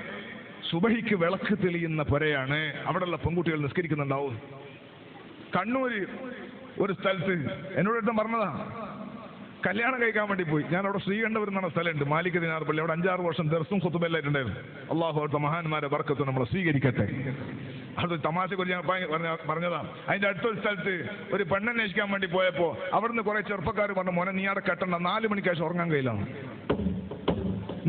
സുബഹിക്ക് വിളക്ക് തെളിയുന്ന പുരയാണ്, അവിടെയുള്ള പെൺകുട്ടികൾ നിസ്കരിക്കുന്നുണ്ടാവും. കണ്ണൂര് ഒരു സ്ഥലത്ത് എന്നോട് പറഞ്ഞതാ, കല്യാണം കഴിക്കാൻ വേണ്ടി പോയി. ഞാൻ അവിടെ ശ്രീകണ്ഠപുരം എന്ന സ്ഥലമുണ്ട്, മാലിക് ദിനാർ പള്ളി. അവിടെ 5-6 വർഷം ദർസും ഖുതുബല്ലായിട്ടുണ്ടായിരുന്നു. അള്ളാഹു അവിടുത്തെ മഹാന്മാരെ ബർക്കത്ത് നമ്മളെ സ്വീകരിക്കട്ടെ. അത് തമാശയെക്കുറിച്ച് ഞാൻ പറഞ്ഞതാ. അതിന്റെ അടുത്തൊരു സ്ഥലത്ത് ഒരു പെണ്ണന്വേഷിക്കാൻ വേണ്ടി പോയപ്പോ അവിടുന്ന് കുറെ ചെറുപ്പക്കാർ പറഞ്ഞു, മോനെ നീ അവിടെ കെട്ടണ്ട, 4 മണിക്ക് ശേഷം ഉറങ്ങാൻ കഴിയില്ലാണ്.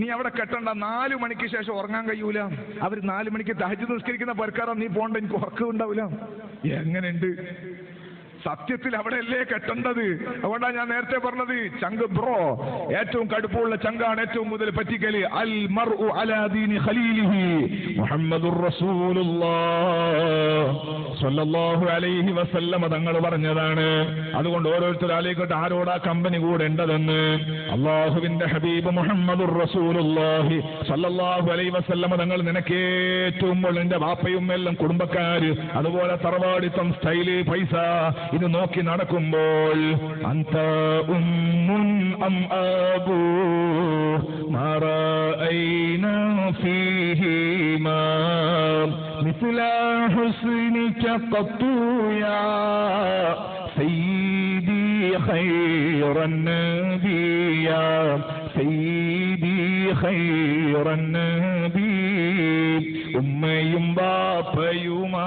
നീ അവിടെ കെട്ടണ്ട, 4 മണിക്ക് ശേഷം ഉറങ്ങാൻ കഴിയൂല. അവർ 4 മണിക്ക് തഹജ്ജുദ് നിസ്കരിക്കുന്ന പെരക്കാരാ, നീ പോണ്ട, എനിക്ക് ഉറക്കം ഉണ്ടാവില്ല. എങ്ങനെയുണ്ട്? സത്യത്തിൽ അവിടെയല്ലേ കെട്ടേണ്ടത്. അതുകൊണ്ടാണ് ഞാൻ നേരത്തെ പറഞ്ഞത്, ചങ്ക് ബ്രോ, ഏറ്റവും കടുപ്പമുള്ള ചങ്കാണ് ഏറ്റവും കൂടുതൽ പറ്റിക്കല്. അൽ മർഉ അലാ ദീനി ഖലീലിഹി മുഹമ്മദുർ റസൂലുള്ളാഹ് സ്വല്ലല്ലാഹു അലൈഹി വസല്ലമ തങ്ങൾ പറഞ്ഞതാണ്. അതുകൊണ്ട് ഓരോരുത്തരും ആലോചിക്കട്ടെ, ആരോടാ കമ്പനി കൂടേണ്ടതെന്ന്. അള്ളാഹുവിന്റെ ഹബീബ് മുഹമ്മദുർ റസൂലുള്ളാഹി സ്വല്ലല്ലാഹു അലൈഹി വസല്ലമ തങ്ങൾ നിനക്ക് ഏറ്റവും നിന്റെ വാപ്പയും എല്ലാം കുടുംബക്കാര്, അതുപോലെ തറവാടിത്തം, സ്റ്റൈല്, പൈസ ഇത് നോക്കി നടക്കുമ്പോൾ അന്ത ഉമ്മുൻ അം അബൂ മാ റഅയ്ന ഫീഹിമാ മിസ്ല ഹുസ്നിക ഖത്തു യാ സയ്യിദി ഖൈറൻ നബി യാ സയ്യിദി ഖൈറൻ നബി. ഉമ്മയും ബാപ്പയുമായോരേ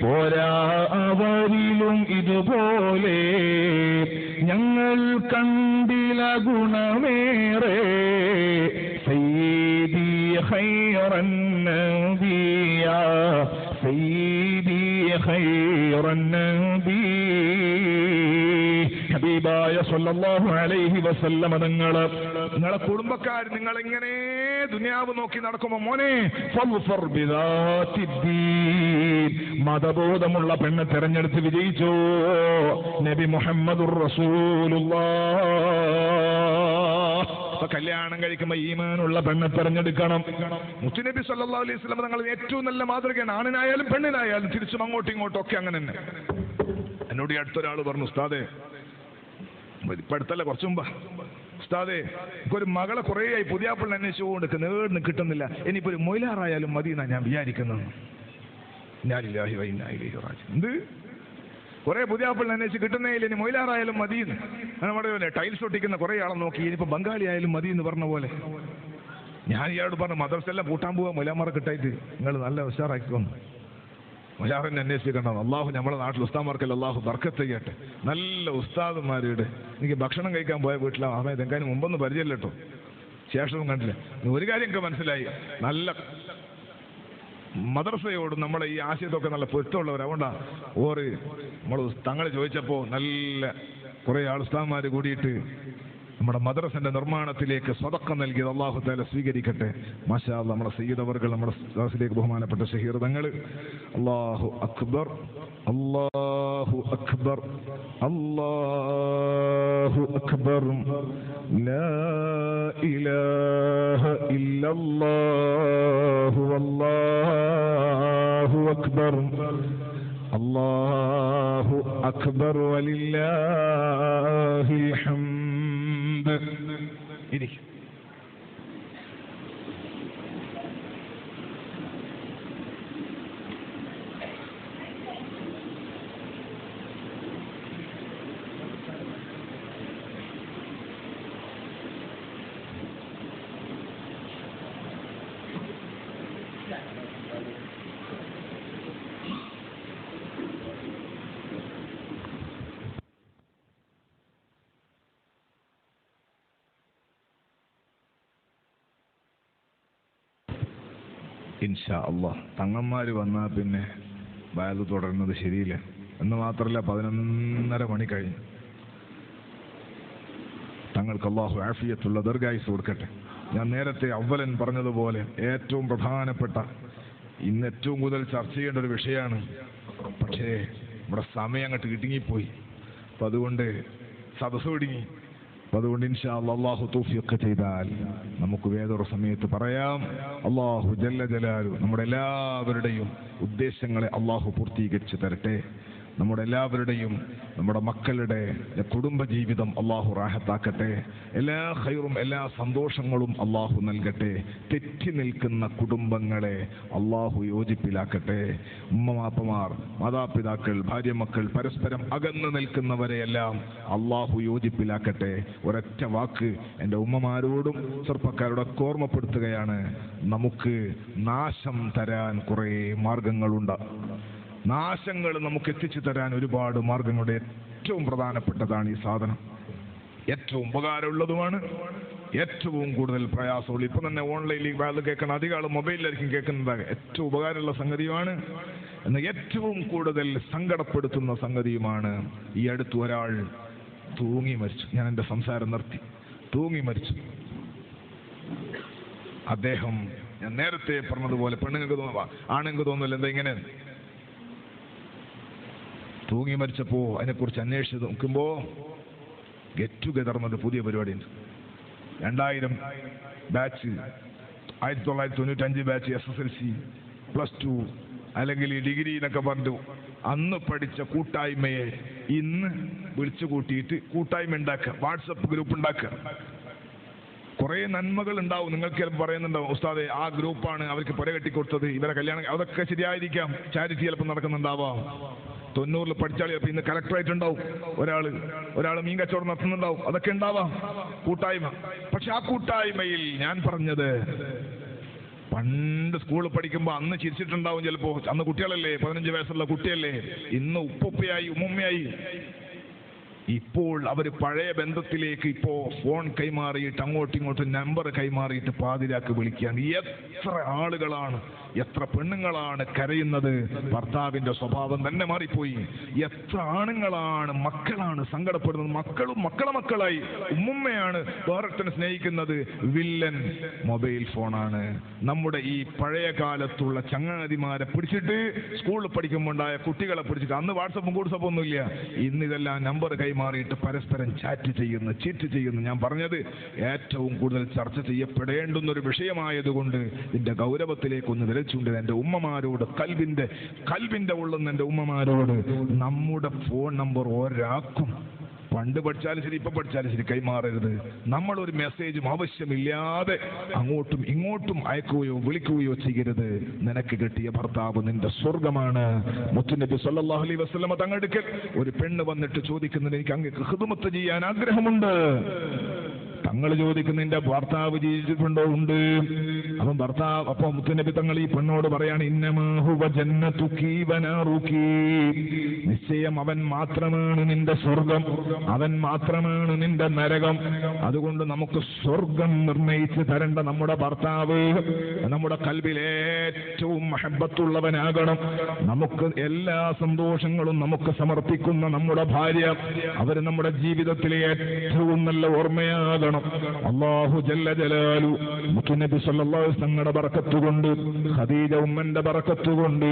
പോരാ അവരിലും ഇതുപോലെ ഞങ്ങൾ കണ്ടില ഗുണമേറെ. സയ്യിദി ഖൈറൻ നബിയ സയ്യിദി ഖൈറൻ നബി. ഹബീബായ സ്വല്ലല്ലാഹു അലൈഹി വസല്ലമ നിങ്ങളെ കുടുംബക്കാർ നിങ്ങൾ എങ്ങനെ ദുനിയാവ് നോക്കി നടക്കുമ്പോ മോനെ ഫൾഫർ ബിദാത്തിദ്ദീൻ, മതബോധമുള്ള പെണ്ണ് തെരഞ്ഞെടുത്ത് വിജയിച്ചോ. നബി മുഹമ്മദുർ റസൂലുള്ളാഹ്. കല്യാണം കഴിക്കുമ്പോ ഈമാനുള്ള പെണ്ണെ തെരഞ്ഞെടുക്കണം. മുത്തുനബി സല്ലല്ലാഹു അലൈഹി വസല്ലം തങ്ങൾ ഏറ്റവും നല്ല മാതൃകയാണ്. ആണിനായാലും പെണ്ണിനായാലും തിരിച്ചും അങ്ങോട്ടും ഇങ്ങോട്ടും ഒക്കെ അങ്ങനെ തന്നെ. എന്നോട് ഈ അടുത്തൊരാൾ പറഞ്ഞു, ഉസ്താദേ, ഇപ്പൊ അടുത്തല്ല കുറച്ചു മുമ്പാ, ഉസ്താദേ എനിക്കൊരു മകളെ കുറേയായി പുതിയാപ്പിള്ള അന്വേഷിച്ചുകൊണ്ട് നേടിന് കിട്ടുന്നില്ല, ഇനിയിപ്പോ ഒരു മൊയിലാറായാലും മതി എന്നാ ഞാൻ വിചാരിക്കുന്നത്. എന്ത് കുറെ പുതിയാപ്പിള്ള അന്വേഷിച്ച് കിട്ടുന്നേയില്ല, ഇനി മൊയിലാറായാലും മതിയെന്ന്. നമ്മുടെ ടൈൽസ് ഒട്ടിക്കുന്ന കുറെ ആളെ നോക്കി ഇനിയിപ്പോ ബംഗാളി ആയാലും മതി എന്ന് പറഞ്ഞ പോലെ. ഞാൻ ഇയാളോട് പറഞ്ഞു, മദ്രസെല്ലാം പൂട്ടാൻ പോവാ മൊയിലാമാരെ കിട്ടായിട്ട്, നിങ്ങൾ നല്ല ഉഷാറാക്കിക്കൊന്നു മൊയിലാറിനെ അന്വേഷിക്കണം. അള്ളാഹു നമ്മുടെ നാട്ടിൽ ഉസ്താദ്മാർക്കെല്ലാം അള്ളാഹു ബർക്കത്ത് ചെയ്യട്ടെ. നല്ല ഉസ്താദുമാരുടെ എനിക്ക് ഭക്ഷണം കഴിക്കാൻ പോയ വീട്ടിലാണ് അമ്മ ഇതെങ്കിലും മുമ്പൊന്നും പരിചയമില്ല കേട്ടോ, ശേഷവും കണ്ടില്ല. ഒരു കാര്യം എനിക്ക് മനസ്സിലായി, നല്ല മദ്രസയോടും നമ്മളെ ഈ ആശയത്തൊക്കെ നല്ല പൊരുത്തമുള്ളവർ. അതുകൊണ്ടാണ് നമ്മൾ തങ്ങൾ ചോദിച്ചപ്പോൾ നല്ല കുറേ ആൾ ഉസ്താദ്മാർ കൂടിയിട്ട് നമ്മുടെ മദ്രസന്റെ നിർമ്മാണത്തിലേക്ക് സ്വതക്ക നൽകിയത് അല്ലാഹു തആല സ്വീകരിക്കട്ടെ. മാഷാ അല്ലാഹ്. നമ്മുടെ സയ്യിദ് അവർകൾ നമ്മുടെ ക്ലാസിലേക്ക് ബഹുമാനപ്പെട്ട ഷഹീർ തങ്ങൾ. അല്ലാഹു അക്ബർ, അല്ലാഹു അക്ബർ, അല്ലാഹു അക്ബർ, ലാ ഇലാഹ ഇല്ലല്ലാഹു വല്ലാഹു അക്ബർ, അല്ലാഹു അക്ബർ വലില്ലാഹിൽ ഹംദ്. ഇരിക്കും. ഇൻഷാ അല്ലാഹ്. തങ്ങന്മാര് വന്നാൽ പിന്നെ വയല് തുടരുന്നത് ശരിയില്ല എന്ന് മാത്രമല്ല 11:30 മണി കഴിഞ്ഞു. തങ്ങൾക്ക് അല്ലാഹു ആഫിയത്തുള്ള ദീർഘായുസ്സ് കൊടുക്കട്ടെ. ഞാൻ നേരത്തെ അവലൻ പറഞ്ഞതുപോലെ ഏറ്റവും പ്രധാനപ്പെട്ട ഇന്ന് ഏറ്റവും കൂടുതൽ ചർച്ച ചെയ്യേണ്ട ഒരു വിഷയമാണ്. പക്ഷേ നമ്മുടെ സമയം അങ്ങോട്ട് ഇടുങ്ങിപ്പോയി. അപ്പം അതുകൊണ്ട് സദസ്സ് ഇടുങ്ങി. അപ്പം അതുകൊണ്ട് ഇൻഷാ അല്ലാഹ് അല്ലാഹു തൗഫീഖ് ചെയ്താൽ നമുക്ക് വേറൊരു സമയത്ത് പറയാം. അല്ലാഹു ജല്ല ജലാലു നമ്മുടെ എല്ലാവരുടെയും ഉദ്ദേശങ്ങളെ അല്ലാഹു പൂർത്തീകരിച്ച് തരട്ടെ. നമ്മുടെ എല്ലാവരുടെയും നമ്മുടെ മക്കളുടെ കുടുംബജീവിതം അള്ളാഹു റാഹത്താക്കട്ടെ. എല്ലാ ഖൈറും എല്ലാ സന്തോഷങ്ങളും അള്ളാഹു നൽകട്ടെ. തെറ്റി നിൽക്കുന്ന കുടുംബങ്ങളെ അള്ളാഹു യോജിപ്പിലാക്കട്ടെ. ഉമ്മമാപ്പമാർ, മാതാപിതാക്കൾ, ഭാര്യ മക്കൾ പരസ്പരം അകന്നു നിൽക്കുന്നവരെയെല്ലാം അള്ളാഹു യോജിപ്പിലാക്കട്ടെ. ഒരൊറ്റ വാക്ക് എൻ്റെ ഉമ്മമാരോടും ചെറുപ്പക്കാരോടൊക്കെ ഓർമ്മപ്പെടുത്തുകയാണ്. നമുക്ക് നാശം തരാൻ കുറേ മാർഗങ്ങളുണ്ട്. നാശങ്ങൾ നമുക്ക് എത്തിച്ചു തരാൻ ഒരുപാട് മാർഗങ്ങളുടെ ഏറ്റവും പ്രധാനപ്പെട്ടതാണ് ഈ സാധനം. ഏറ്റവും ഉപകാരമുള്ളതുമാണ്, ഏറ്റവും കൂടുതൽ പ്രയാസമുള്ള. ഇപ്പൊ തന്നെ ഓൺലൈനിൽ വേറെ കേൾക്കണം, അധികം ആൾ മൊബൈലിലായിരിക്കും കേൾക്കുന്നത്. ഏറ്റവും ഉപകാരമുള്ള സംഗതിയുമാണ്, എന്നാൽ ഏറ്റവും കൂടുതൽ സങ്കടപ്പെടുത്തുന്ന സംഗതിയുമാണ്. ഈ അടുത്ത് ഒരാൾ തൂങ്ങി മരിച്ചു. ഞാൻ എൻ്റെ സംസാരം നിർത്തി. തൂങ്ങി മരിച്ചു. അദ്ദേഹം, ഞാൻ നേരത്തെ പറഞ്ഞതുപോലെ പെണ്ണുങ്ങൾക്ക് ആണുങ്ങൾക്ക് തോന്നില്ല എന്താ ഇങ്ങനെ. തൂങ്ങി മരിച്ചപ്പോ അതിനെക്കുറിച്ച് അന്വേഷിച്ച് നോക്കുമ്പോ ഗെറ്റ് ടുഗദർ എന്നൊരു പുതിയ പരിപാടിയുണ്ട്. 2000 ബാച്ച്, 1995 ബാച്ച് SSLC, +2 അല്ലെങ്കിൽ ഡിഗ്രി എന്നൊക്കെ പറഞ്ഞു അന്ന് പഠിച്ച കൂട്ടായ്മയെ ഇന്ന് വിളിച്ചു കൂട്ടിയിട്ട് കൂട്ടായ്മ ഉണ്ടാക്കുക, വാട്സപ്പ് ഗ്രൂപ്പ് ഉണ്ടാക്കുക. കുറെ നന്മകൾ ഉണ്ടാവും. നിങ്ങൾക്ക് ചിലപ്പോൾ പറയുന്നുണ്ടാവും, ഉസ്താദെ ആ ഗ്രൂപ്പാണ് അവർക്ക് പുര കെട്ടിക്കൊടുത്തത്, ഇവരെ കല്യാണം, അതൊക്കെ ശരിയായിരിക്കാം. ചാരിറ്റി ചിലപ്പോൾ നടക്കുന്നുണ്ടാവാം. 90 പഠിച്ചാൽ ചിലപ്പോൾ ഇന്ന് കലക്ടറായിട്ടുണ്ടാവും. ഒരാൾ മീൻ കച്ചവടം നടത്തുന്നുണ്ടാവും. അതൊക്കെ ഉണ്ടാവാം, കൂട്ടായ്മ. പക്ഷെ ആ കൂട്ടായ്മയിൽ ഞാൻ പറഞ്ഞത്, പണ്ട് സ്കൂളിൽ പഠിക്കുമ്പോൾ അന്ന് ചിരിച്ചിട്ടുണ്ടാവും ചിലപ്പോ. അന്ന് കുട്ടികളല്ലേ, 15 വയസ്സുള്ള കുട്ടിയല്ലേ. ഇന്ന് ഉപ്പുപ്പയായി ഉമ്മുമ്മയായി. ഇപ്പോൾ അവർ പഴയ ബന്ധത്തിലേക്ക് ഇപ്പോ ഫോൺ കൈമാറിയിട്ട് അങ്ങോട്ടും ഇങ്ങോട്ടും നമ്പർ കൈമാറിയിട്ട് പാതിരാക്ക് വിളിക്കുകയാണ്. എത്ര ആളുകളാണ്, എത്ര പെണ്ണുങ്ങളാണ് കരയുന്നത്. ഭർത്താവിന്റെ സ്വഭാവം തന്നെ മാറിപ്പോയി. എത്ര ആണുങ്ങളാണ്, മക്കളാണ് സങ്കടപ്പെടുന്നത്. മക്കളും മക്കളായി ഉമ്മുമ്മയാണ് വേറൊരുത്തനെ സ്നേഹിക്കുന്നത്. വില്ലൻ മൊബൈൽ ഫോണാണ്. നമ്മുടെ ഈ പഴയ കാലത്തുള്ള ചങ്ങാതിമാരെ പിടിച്ചിട്ട്, സ്കൂളിൽ പഠിക്കുമ്പോൾ ഉണ്ടായ കുട്ടികളെ പിടിച്ചിട്ട്, അന്ന് വാട്സപ്പും കൂട്സപ്പും ഒന്നുമില്ല. ഇന്ന് ഇതെല്ലാം നമ്പർ കൈമാറിയിട്ട് പരസ്പരം ചാറ്റ് ചെയ്യുന്നു, ചീറ്റ് ചെയ്യുന്നു. ഞാൻ പറഞ്ഞത് ഏറ്റവും കൂടുതൽ ചർച്ച ചെയ്യപ്പെടേണ്ടുന്ന ഒരു വിഷയമായതുകൊണ്ട് ഇതിന്റെ ഗൗരവത്തിലേക്ക് ഒന്ന് വിരച്ചുകൊണ്ട് എൻ്റെ ഉമ്മമാരോട്, കൽബിന്റെ ഉള്ളുന്ന എൻ്റെ ഉമ്മമാരോട്, നമ്മുടെ ഫോൺ നമ്പർ ഒരാൾക്കും പണ്ട് പഠിച്ചാലും ശരി ഇപ്പൊ പഠിച്ചാലും ശരി കൈമാറരുത്. നമ്മളൊരു മെസ്സേജും ആവശ്യമില്ലാതെ അങ്ങോട്ടും ഇങ്ങോട്ടും അയക്കുകയോ വിളിക്കുകയോ ചെയ്യരുത്. നിനക്ക് കിട്ടിയ ഭർത്താവ് നിന്റെ സ്വർഗമാണ്. മുത്തുനബി സല്ലല്ലാഹു അലൈഹി വസല്ലമ തങ്ങളുടെ അടുക്കൽ ഒരു പെണ്ണ് വന്നിട്ട് ചോദിക്കുന്നത്, എനിക്ക് അങ്ങേക്ക് ഖിദ്മത്ത് ചെയ്യാൻ ആഗ്രഹമുണ്ട്. തങ്ങൾ ചോദിക്കുന്ന, നിന്റെ ഭർത്താവ് ജീവിച്ചിട്ടുണ്ടോ? ഉണ്ട്. അപ്പം ഭർത്താവ്, അപ്പൊ മുത്തുനബി തങ്ങൾ ഈ പെണ്ണോട് പറയാണ്, ഇന്നമാ ഹുവ ജന്നതുകി വനാറുകി, നിശ്ചയം അവൻ മാത്രമാണ് നിന്റെ സ്വർഗം, അവൻ മാത്രമാണ് നിന്റെ നരകം. അതുകൊണ്ട് നമുക്ക് സ്വർഗം നിർണയിച്ച് തരേണ്ട നമ്മുടെ ഭർത്താവ് നമ്മുടെ കൽബിൽ ഏറ്റവും മഹബത്തുള്ളവനാകണം. നമുക്ക് എല്ലാ സന്തോഷങ്ങളും നമുക്ക് സമർപ്പിക്കുന്ന നമ്മുടെ ഭാര്യ, അവർ നമ്മുടെ ജീവിതത്തിലെ ഏറ്റവും നല്ല ഓർമ്മയാകണം. അല്ലാഹു ജല്ല ജലാലു മുത്തുനബി സല്ലല്ലാഹു അലൈഹി വസല്ലം തങ്ങളുടെ ബറക്കത്ത് കൊണ്ട്, ഖദീജ ഉമ്മന്റെ ബറക്കത്ത് കൊണ്ട്